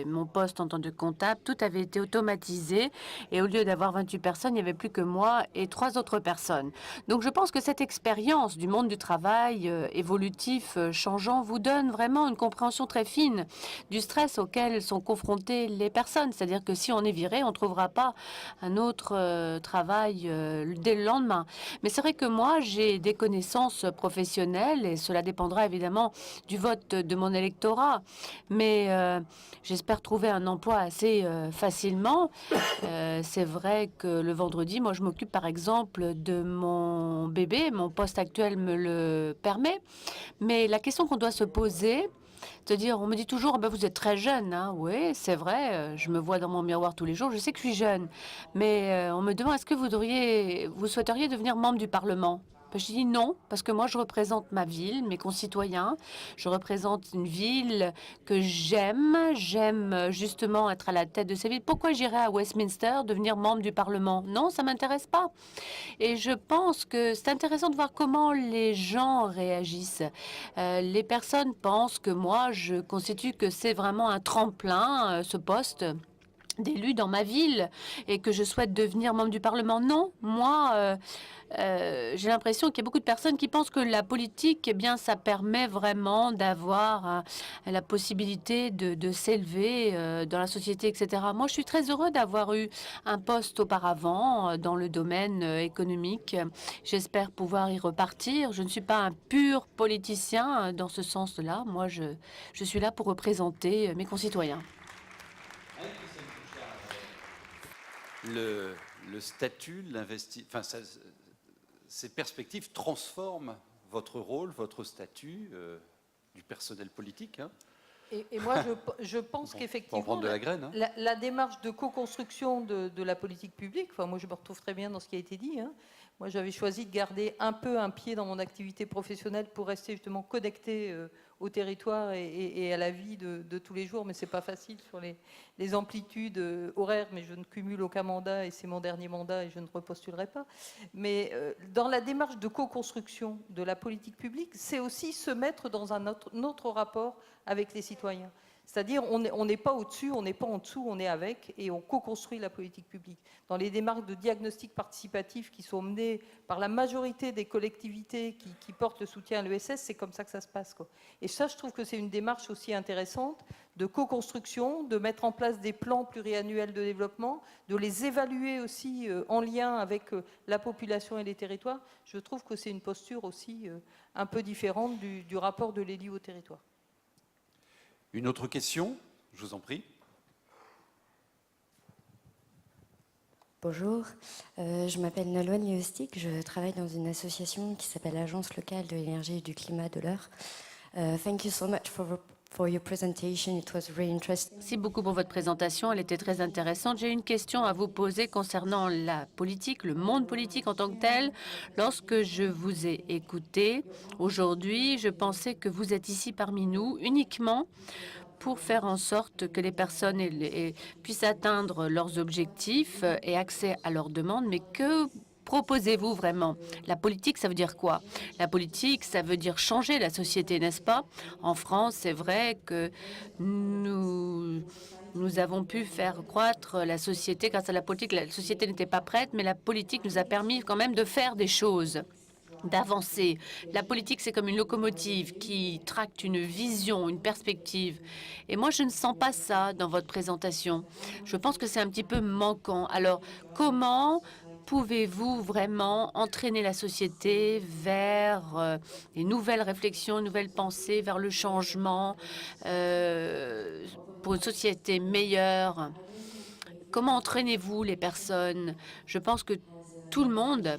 mon poste en tant que comptable, tout avait été automatisé. Et au lieu d'avoir 28 personnes, il n'y avait plus que moi et 3 autres personnes. Donc je pense que cette expérience du monde du travail évolutif, changeant, vous donne vraiment une compréhension très fine du stress auquel sont confrontées les personnes. C'est-à-dire que si on est viré, on ne trouvera pas un autre travail dès le lendemain. Mais c'est vrai que moi, j'ai des connaissances professionnelles et cela dépendra évidemment du vote de mon électorat. Mais j'espère trouver un emploi assez facilement. C'est vrai que le vendredi, moi, je m'occupe par exemple de mon bébé. Mon poste actuel me le permet. Mais la question qu'on doit se poser, c'est-à-dire, on me dit toujours, ben, vous êtes très jeune. Hein? Oui, c'est vrai, je me vois dans mon miroir tous les jours, je sais que je suis jeune. Mais on me demande, est-ce que vous souhaiteriez devenir membre du Parlement? Je dis non, parce que moi, je représente ma ville, mes concitoyens. Je représente une ville que j'aime. J'aime justement être à la tête de cette ville. Pourquoi j'irais à Westminster devenir membre du Parlement? Non, ça m'intéresse pas. Et je pense que c'est intéressant de voir comment les gens réagissent. Les personnes pensent que moi, je constitue que c'est vraiment un tremplin, ce poste d'élu dans ma ville, et que je souhaite devenir membre du Parlement. Non, moi, j'ai l'impression qu'il y a beaucoup de personnes qui pensent que la politique, eh bien, ça permet vraiment d'avoir la possibilité de s'élever dans la société, etc. Moi, je suis très heureux d'avoir eu un poste auparavant dans le domaine économique. J'espère pouvoir y repartir. Je ne suis pas un pur politicien dans ce sens-là. Moi, je suis là pour représenter mes concitoyens. Le statut, ces perspectives transforment votre rôle, votre statut du personnel politique. Hein. Et moi, je pense qu'effectivement, prendre de la graine, hein. la démarche de co-construction de la politique publique, enfin, moi je me retrouve très bien dans ce qui a été dit. Hein. Moi, j'avais choisi de garder un peu un pied dans mon activité professionnelle pour rester justement connecté au territoire et à la vie de tous les jours, mais c'est pas facile sur les amplitudes horaires, mais je ne cumule aucun mandat et c'est mon dernier mandat et je ne repostulerai pas. Mais dans la démarche de co-construction de la politique publique, c'est aussi se mettre dans un autre rapport avec les citoyens. C'est-à-dire, on n'est pas au-dessus, on n'est pas en dessous, on est avec et on co-construit la politique publique. Dans les démarches de diagnostic participatif qui sont menées par la majorité des collectivités qui portent le soutien à l'ESS, c'est comme ça que ça se passe, quoi. Et ça, je trouve que c'est une démarche aussi intéressante de co-construction, de mettre en place des plans pluriannuels de développement, de les évaluer aussi en lien avec la population et les territoires. Je trouve que c'est une posture aussi un peu différente du rapport de l'élu au territoire. Une autre question, je vous en prie. Bonjour, je m'appelle Nolwenn Liostik, je travaille dans une association qui s'appelle l'Agence locale de l'énergie et du climat de l'Eure. Thank you so much for your presentation. It was very interesting. Merci beaucoup pour votre présentation, elle était très intéressante. J'ai une question à vous poser concernant la politique, le monde politique en tant que tel. Lorsque je vous ai écouté aujourd'hui, je pensais que vous êtes ici parmi nous uniquement pour faire en sorte que les personnes puissent atteindre leurs objectifs et accès à leurs demandes. Mais que proposez-vous vraiment? La politique, ça veut dire quoi? La politique, ça veut dire changer la société, n'est-ce pas? En France, c'est vrai que nous avons pu faire croître la société grâce à la politique. La société n'était pas prête, mais la politique nous a permis quand même de faire des choses, d'avancer. La politique, c'est comme une locomotive qui tracte une vision, une perspective. Et moi, je ne sens pas ça dans votre présentation. Je pense que c'est un petit peu manquant. Alors, comment pouvez-vous vraiment entraîner la société vers des nouvelles réflexions, nouvelles pensées, vers le changement, pour une société meilleure? Comment entraînez-vous les personnes? Je pense que tout le monde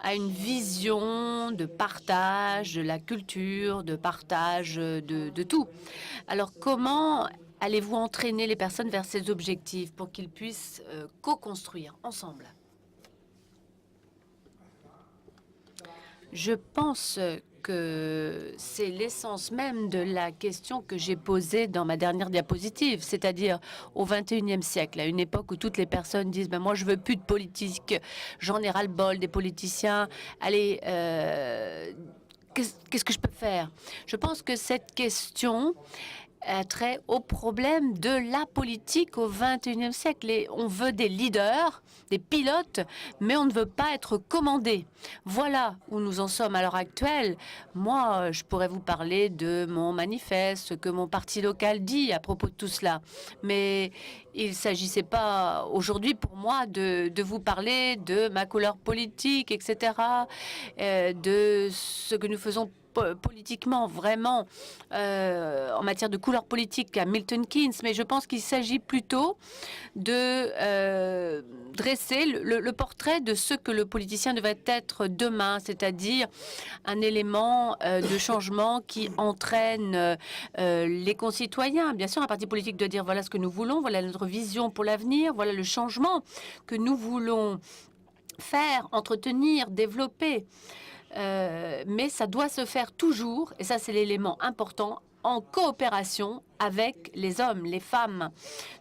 a une vision de partage de la culture, de partage de tout. Alors, comment allez-vous entraîner les personnes vers ces objectifs pour qu'ils puissent co-construire ensemble? Je pense que c'est l'essence même de la question que j'ai posée dans ma dernière diapositive, c'est-à-dire au XXIe siècle, à une époque où toutes les personnes disent ben moi je veux plus de politique, j'en ai ras-le-bol des politiciens, allez, qu'est-ce que je peux faire? Je pense que cette question a trait au problème de la politique au XXIe siècle. Et on veut des leaders, des pilotes, mais on ne veut pas être commandé. Voilà où nous en sommes à l'heure actuelle. Moi, je pourrais vous parler de mon manifeste, ce que mon parti local dit à propos de tout cela. Mais il ne s'agissait pas aujourd'hui pour moi de vous parler de ma couleur politique, etc., de ce que nous faisons politiquement, vraiment, en matière de couleur politique à Milton Keynes, mais je pense qu'il s'agit plutôt de dresser le portrait de ce que le politicien devrait être demain, c'est-à-dire un élément de changement qui entraîne les concitoyens. Bien sûr, un parti politique doit dire voilà ce que nous voulons, voilà notre vision pour l'avenir, voilà le changement que nous voulons faire, entretenir, développer. mais ça doit se faire toujours, et ça c'est l'élément important, en coopération avec les hommes, les femmes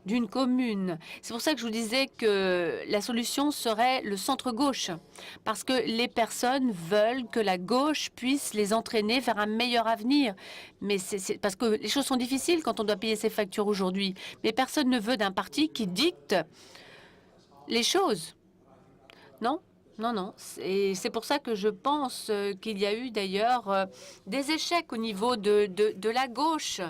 d'une commune. C'est pour ça que je vous disais que la solution serait le centre-gauche, parce que les personnes veulent que la gauche puisse les entraîner vers un meilleur avenir. Mais c'est parce que les choses sont difficiles quand on doit payer ses factures aujourd'hui. Mais personne ne veut d'un parti qui dicte les choses. Non? Non, non. Et c'est pour ça que je pense qu'il y a eu d'ailleurs des échecs au niveau de la gauche.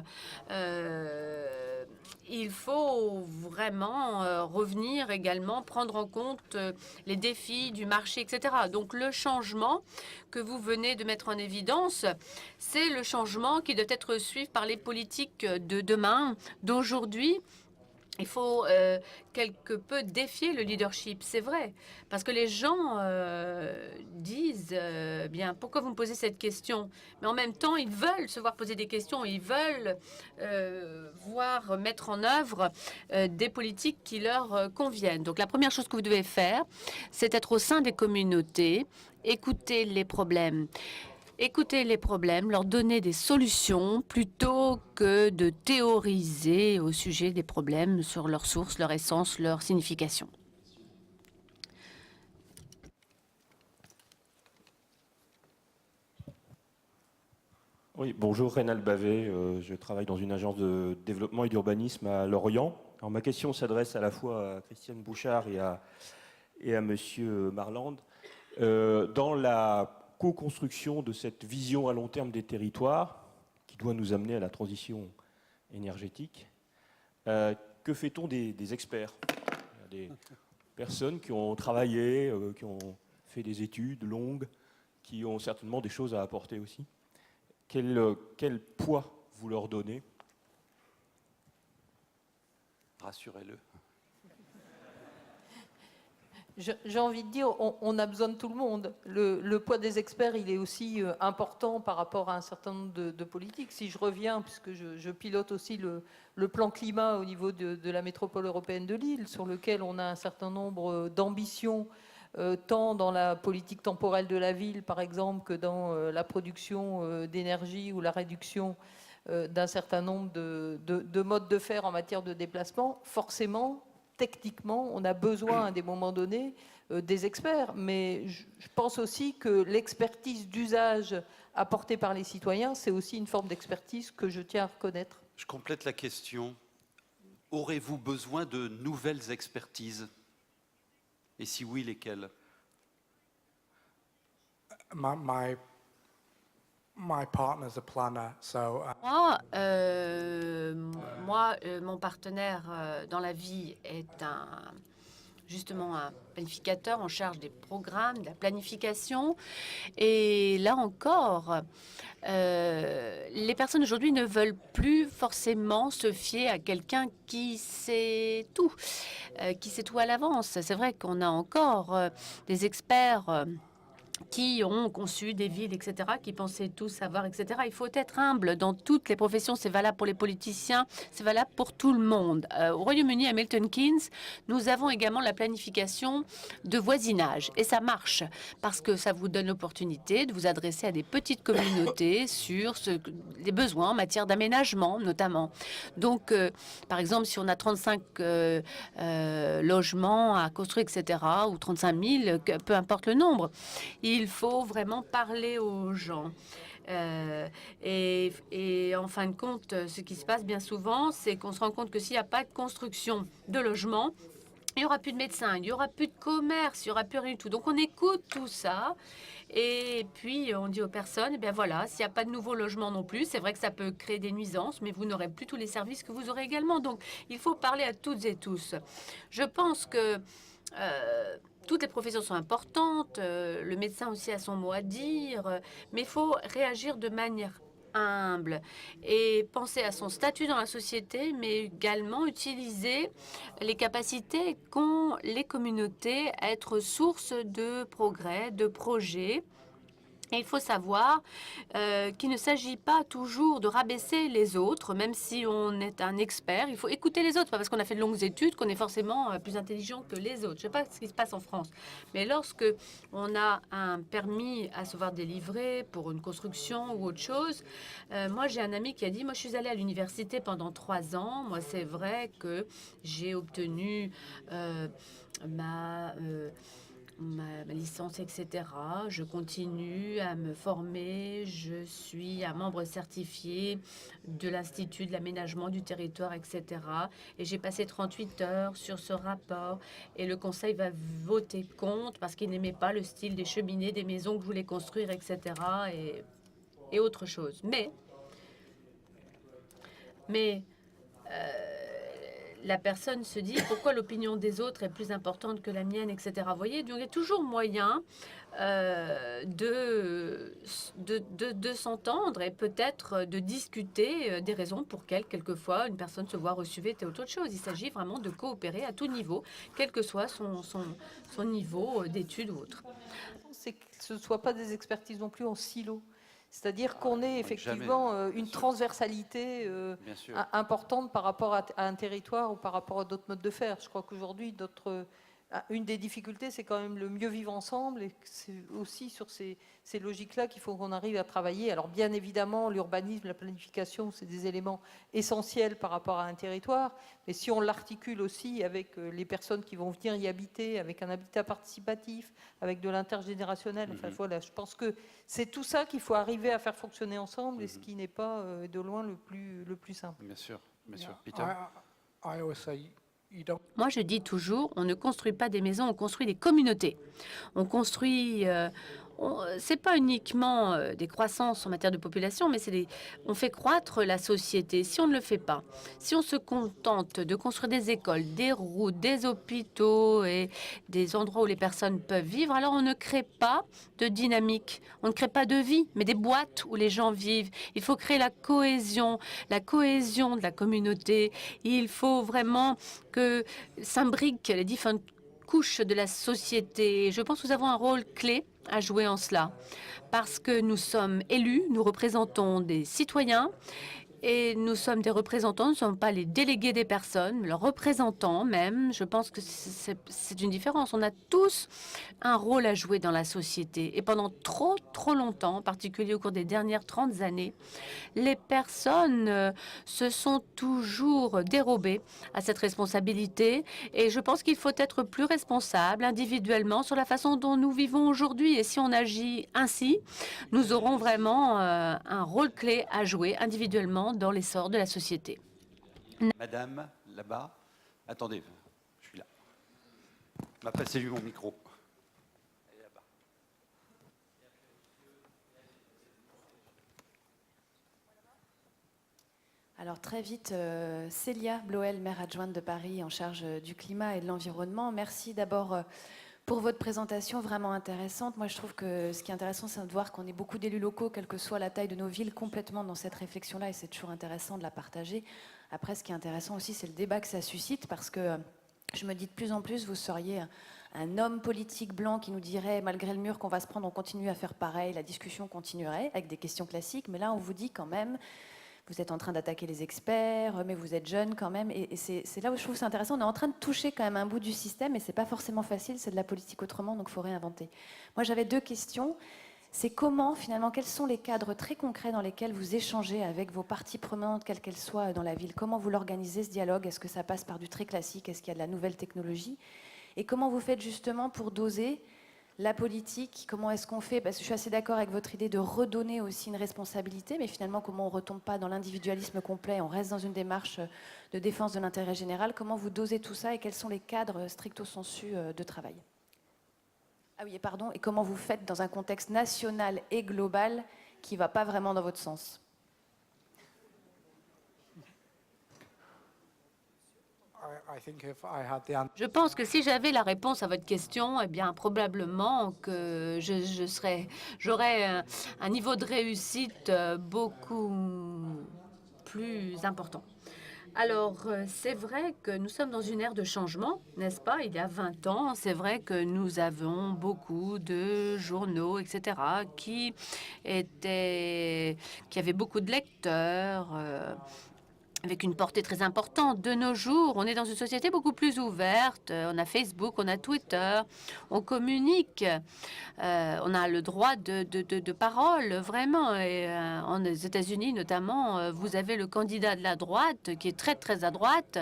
Il faut vraiment revenir également, prendre en compte les défis du marché, etc. Donc le changement que vous venez de mettre en évidence, c'est le changement qui doit être suivi par les politiques de demain, d'aujourd'hui. Il faut quelque peu défier le leadership, c'est vrai, parce que les gens disent bien pourquoi vous me posez cette question, mais en même temps ils veulent se voir poser des questions, ils veulent voir mettre en œuvre des politiques qui leur conviennent. Donc la première chose que vous devez faire, c'est être au sein des communautés, écouter les problèmes. Écouter les problèmes, leur donner des solutions plutôt que de théoriser au sujet des problèmes sur leur source, leur essence, leur signification. Oui, bonjour, Rénal Bavet. Je travaille dans une agence de développement et d'urbanisme à Lorient. Alors, ma question s'adresse à la fois à Christiane Bouchard et à Monsieur Marland. Dans la co-construction de cette vision à long terme des territoires qui doit nous amener à la transition énergétique, que fait-on des experts? Il y a des personnes qui ont travaillé, qui ont fait des études longues, qui ont certainement des choses à apporter aussi. Quel poids vous leur donnez? Rassurez-le. J'ai envie de dire, on a besoin de tout le monde. Le poids des experts, il est aussi important par rapport à un certain nombre de politiques. Si je reviens, puisque je pilote aussi le plan climat au niveau de la métropole européenne de Lille, sur lequel on a un certain nombre d'ambitions, tant dans la politique temporelle de la ville, par exemple, que dans la production d'énergie ou la réduction d'un certain nombre de modes de faire en matière de déplacement, forcément, techniquement, on a besoin à des moments donnés des experts, mais je pense aussi que l'expertise d'usage apportée par les citoyens, c'est aussi une forme d'expertise que je tiens à reconnaître. Je complète la question. Aurez-vous besoin de nouvelles expertises? Et si oui, lesquelles? My partner's a planner, so Mon partenaire dans la vie est justement un planificateur en charge des programmes, de la planification. Et là encore, les personnes aujourd'hui ne veulent plus forcément se fier à quelqu'un qui sait tout à l'avance. C'est vrai qu'on a encore des experts qui ont conçu des villes, etc., qui pensaient tout savoir, etc. Il faut être humble dans toutes les professions. C'est valable pour les politiciens, c'est valable pour tout le monde. Au Royaume-Uni, à Milton Keynes, nous avons également la planification de voisinage. Et ça marche parce que ça vous donne l'opportunité de vous adresser à des petites communautés sur les besoins en matière d'aménagement, notamment. Donc, par exemple, si on a 35 logements à construire, etc., ou 35 000, peu importe le nombre, il faut vraiment parler aux gens. Et en fin de compte, ce qui se passe bien souvent, c'est qu'on se rend compte que s'il n'y a pas de construction de logements, il n'y aura plus de médecins, il n'y aura plus de commerce, il n'y aura plus rien du tout. Donc on écoute tout ça et puis on dit aux personnes, eh bien voilà, s'il n'y a pas de nouveaux logements non plus, c'est vrai que ça peut créer des nuisances, mais vous n'aurez plus tous les services que vous aurez également. Donc il faut parler à toutes et tous. Je pense que toutes les professions sont importantes, le médecin aussi a son mot à dire, mais il faut réagir de manière humble et penser à son statut dans la société, mais également utiliser les capacités qu'ont les communautés à être source de progrès, de projets Et il faut savoir qu'il ne s'agit pas toujours de rabaisser les autres, même si on est un expert. Il faut écouter les autres, pas parce qu'on a fait de longues études qu'on est forcément plus intelligent que les autres. Je ne sais pas ce qui se passe en France, mais lorsque on a un permis à se voir délivrer pour une construction ou autre chose, moi j'ai un ami qui a dit, moi je suis allé à l'université pendant 3 ans. Moi c'est vrai que j'ai obtenu ma licence, etc. Je continue à me former. Je suis un membre certifié de l'Institut de l'aménagement du territoire, etc. Et j'ai passé 38 heures sur ce rapport. Et le Conseil va voter contre parce qu'il n'aimait pas le style des cheminées, des maisons que je voulais construire, etc. Et autre chose. Mais la personne se dit pourquoi l'opinion des autres est plus importante que la mienne, etc. Vous voyez, donc il y a toujours moyen de s'entendre et peut-être de discuter des raisons pour lesquelles, quelquefois, une personne se voit reçue et autre chose. Il s'agit vraiment de coopérer à tout niveau, quel que soit son niveau d'études ou autre. C'est que ce ne soit pas des expertises non plus en silo. C'est-à-dire qu'on ait effectivement une transversalité importante par rapport à un territoire ou par rapport à d'autres modes de faire. Je crois qu'aujourd'hui, une des difficultés, c'est quand même le mieux vivre ensemble, et c'est aussi sur ces logiques-là qu'il faut qu'on arrive à travailler. Alors bien évidemment, l'urbanisme, la planification, c'est des éléments essentiels par rapport à un territoire, mais si on l'articule aussi avec les personnes qui vont venir y habiter, avec un habitat participatif, avec de l'intergénérationnel, enfin voilà, je pense que c'est tout ça qu'il faut arriver à faire fonctionner ensemble, et ce qui n'est pas de loin le plus simple. Bien sûr, Peter. I always say, moi, je dis toujours, on ne construit pas des maisons, on construit des communautés. On construit... c'est pas uniquement des croissances en matière de population, mais on fait croître la société. Si on ne le fait pas, si on se contente de construire des écoles, des routes, des hôpitaux et des endroits où les personnes peuvent vivre, alors on ne crée pas de dynamique. On ne crée pas de vie, mais des boîtes où les gens vivent. Il faut créer la cohésion de la communauté. Il faut vraiment que s'imbriquent les différentes couches de la société. Je pense que nous avons un rôle clé à jouer en cela, parce que nous sommes élus, nous représentons des citoyens, et nous sommes des représentants, nous ne sommes pas les délégués des personnes, mais leurs représentants même. Je pense que c'est une différence. On a tous un rôle à jouer dans la société. Et pendant trop longtemps, en particulier au cours des dernières 30 années, les personnes se sont toujours dérobées à cette responsabilité. Et je pense qu'il faut être plus responsable individuellement sur la façon dont nous vivons aujourd'hui. Et si on agit ainsi, nous aurons vraiment un rôle clé à jouer individuellement dans l'essor de la société. Madame, là-bas. Attendez, je suis là. On m'a passé lui mon micro. Elle est là-bas. Alors très vite, Célia Bloel, maire adjointe de Paris en charge du climat et de l'environnement. Merci d'abord pour votre présentation vraiment intéressante. Moi, je trouve que ce qui est intéressant, c'est de voir qu'on est beaucoup d'élus locaux, quelle que soit la taille de nos villes, complètement dans cette réflexion-là, et c'est toujours intéressant de la partager. Après, ce qui est intéressant aussi, c'est le débat que ça suscite, parce que je me dis de plus en plus, vous seriez un homme politique blanc qui nous dirait, malgré le mur qu'on va se prendre, on continue à faire pareil, la discussion continuerait, avec des questions classiques, mais là, on vous dit quand même... Vous êtes en train d'attaquer les experts, mais vous êtes jeune quand même. Et c'est là où je trouve que c'est intéressant. On est en train de toucher quand même un bout du système, et c'est pas forcément facile. C'est de la politique autrement, donc il faut réinventer. Moi, j'avais 2 questions. C'est comment, finalement, quels sont les cadres très concrets dans lesquels vous échangez avec vos parties prenantes, quelles qu'elles soient dans la ville? Comment vous l'organisez, ce dialogue? Est-ce que ça passe par du très classique? Est-ce qu'il y a de la nouvelle technologie? Et comment vous faites justement pour doser la politique? Comment est-ce qu'on fait? Parce que je suis assez d'accord avec votre idée de redonner aussi une responsabilité, mais finalement, comment on ne retombe pas dans l'individualisme complet, on reste dans une démarche de défense de l'intérêt général. Comment vous dosez tout ça et quels sont les cadres stricto sensu de travail? Ah oui, et pardon, et comment vous faites dans un contexte national et global qui ne va pas vraiment dans votre sens? Je pense que si j'avais la réponse à votre question, eh bien, probablement que j'aurais un niveau de réussite beaucoup plus important. Alors, c'est vrai que nous sommes dans une ère de changement, n'est-ce pas? Il y a 20 ans, c'est vrai que nous avons beaucoup de journaux, etc., qui avaient beaucoup de lecteurs, avec une portée très importante. De nos jours, on est dans une société beaucoup plus ouverte. On a Facebook, on a Twitter, on communique. On a le droit de parole, vraiment. Et aux États-Unis, notamment, vous avez le candidat de la droite qui est très, très à droite.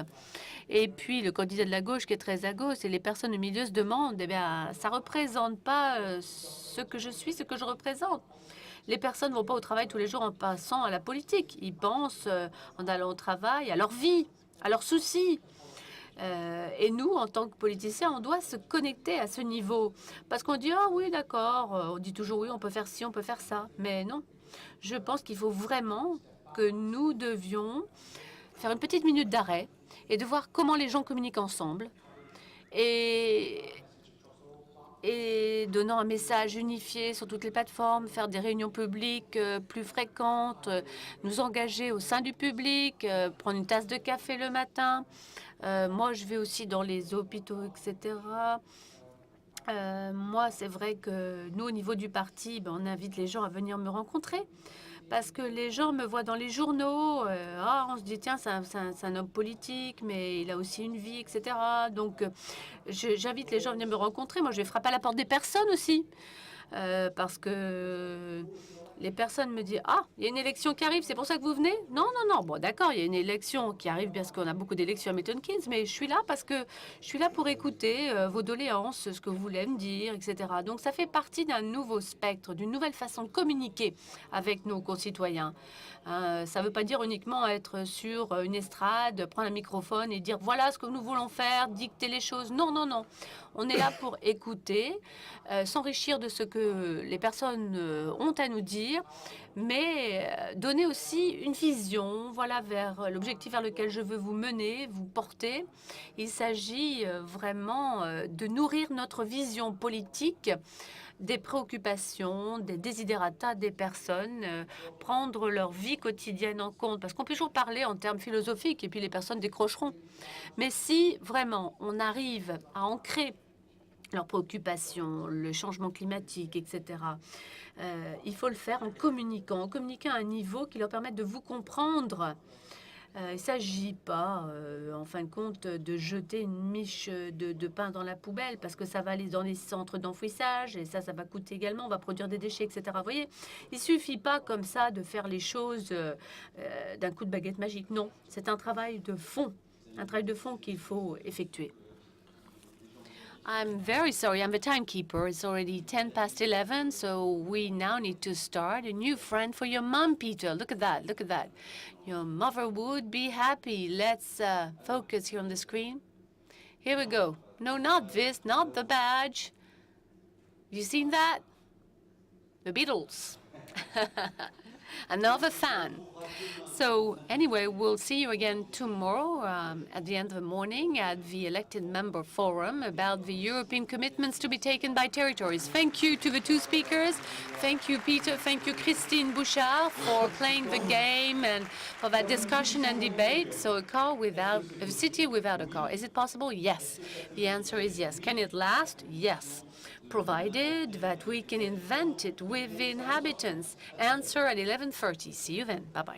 Et puis le candidat de la gauche qui est très à gauche. Et les personnes au milieu se demandent, eh bien, ça ne représente pas ce que je suis, ce que je représente. Les personnes ne vont pas au travail tous les jours en passant à la politique. Ils pensent en allant au travail, à leur vie, à leurs soucis. Et nous, en tant que politiciens, on doit se connecter à ce niveau. Parce qu'on dit, ah oui, d'accord, on dit toujours oui, on peut faire ci, on peut faire ça. Mais non, je pense qu'il faut vraiment que nous devions faire une petite minute d'arrêt et de voir comment les gens communiquent ensemble. Et donnant un message unifié sur toutes les plateformes, faire des réunions publiques plus fréquentes, nous engager au sein du public, prendre une tasse de café le matin. Moi, je vais aussi dans les hôpitaux, etc. Moi, c'est vrai que nous, au niveau du parti, ben, on invite les gens à venir me rencontrer. Parce que les gens me voient dans les journaux, on se dit, tiens, c'est un homme politique, mais il a aussi une vie, etc. Donc, j'invite les gens à venir me rencontrer. Moi, je vais frapper à la porte des personnes aussi. Parce que les personnes me disent, ah, il y a une élection qui arrive, c'est pour ça que vous venez? Non, non, non. Bon, d'accord, il y a une élection qui arrive parce qu'on a beaucoup d'élections à Milton Keynes, mais je suis là parce que je suis là pour écouter vos doléances, ce que vous voulez me dire, etc. Donc, ça fait partie d'un nouveau spectre, d'une nouvelle façon de communiquer avec nos concitoyens. Ça ne veut pas dire uniquement être sur une estrade, prendre un microphone et dire voilà ce que nous voulons faire, dicter les choses. Non, non, non. On est là pour écouter, s'enrichir de ce que les personnes ont à nous dire, mais donner aussi une vision, voilà, vers l'objectif vers lequel je veux vous mener, vous porter. Il s'agit vraiment de nourrir notre vision politique des préoccupations, des desiderata des personnes, prendre leur vie quotidienne en compte. Parce qu'on peut toujours parler en termes philosophiques et puis les personnes décrocheront. Mais si vraiment on arrive à ancrer leurs préoccupations, le changement climatique, etc., il faut le faire en communiquant à un niveau qui leur permette de vous comprendre. Il ne s'agit pas, en fin de compte, de jeter une miche de pain dans la poubelle parce que ça va aller dans les centres d'enfouissage et ça va coûter également, on va produire des déchets, etc. Vous voyez, il ne suffit pas comme ça de faire les choses d'un coup de baguette magique. Non, c'est un travail de fond qu'il faut effectuer. I'm very sorry, I'm the timekeeper. It's already 11:10, so we now need to start a new friend for your mom, Peter. Look at that, look at that. Your mother would be happy. Let's focus here on the screen. Here we go. No, not this, not the badge. You seen that? The Beatles. Another fan. So anyway, we'll see you again tomorrow at the end of the morning at the elected member forum about the European commitments to be taken by territories. Thank you to the two speakers. Thank you, Peter. Thank you, Christine Bouchard, for playing the game and for that discussion and debate. So a city without a car, is it possible? Yes. The answer is yes. Can it last? Yes. Provided that we can invent it with the inhabitants. Answer at 11:30. See you then. Bye-bye.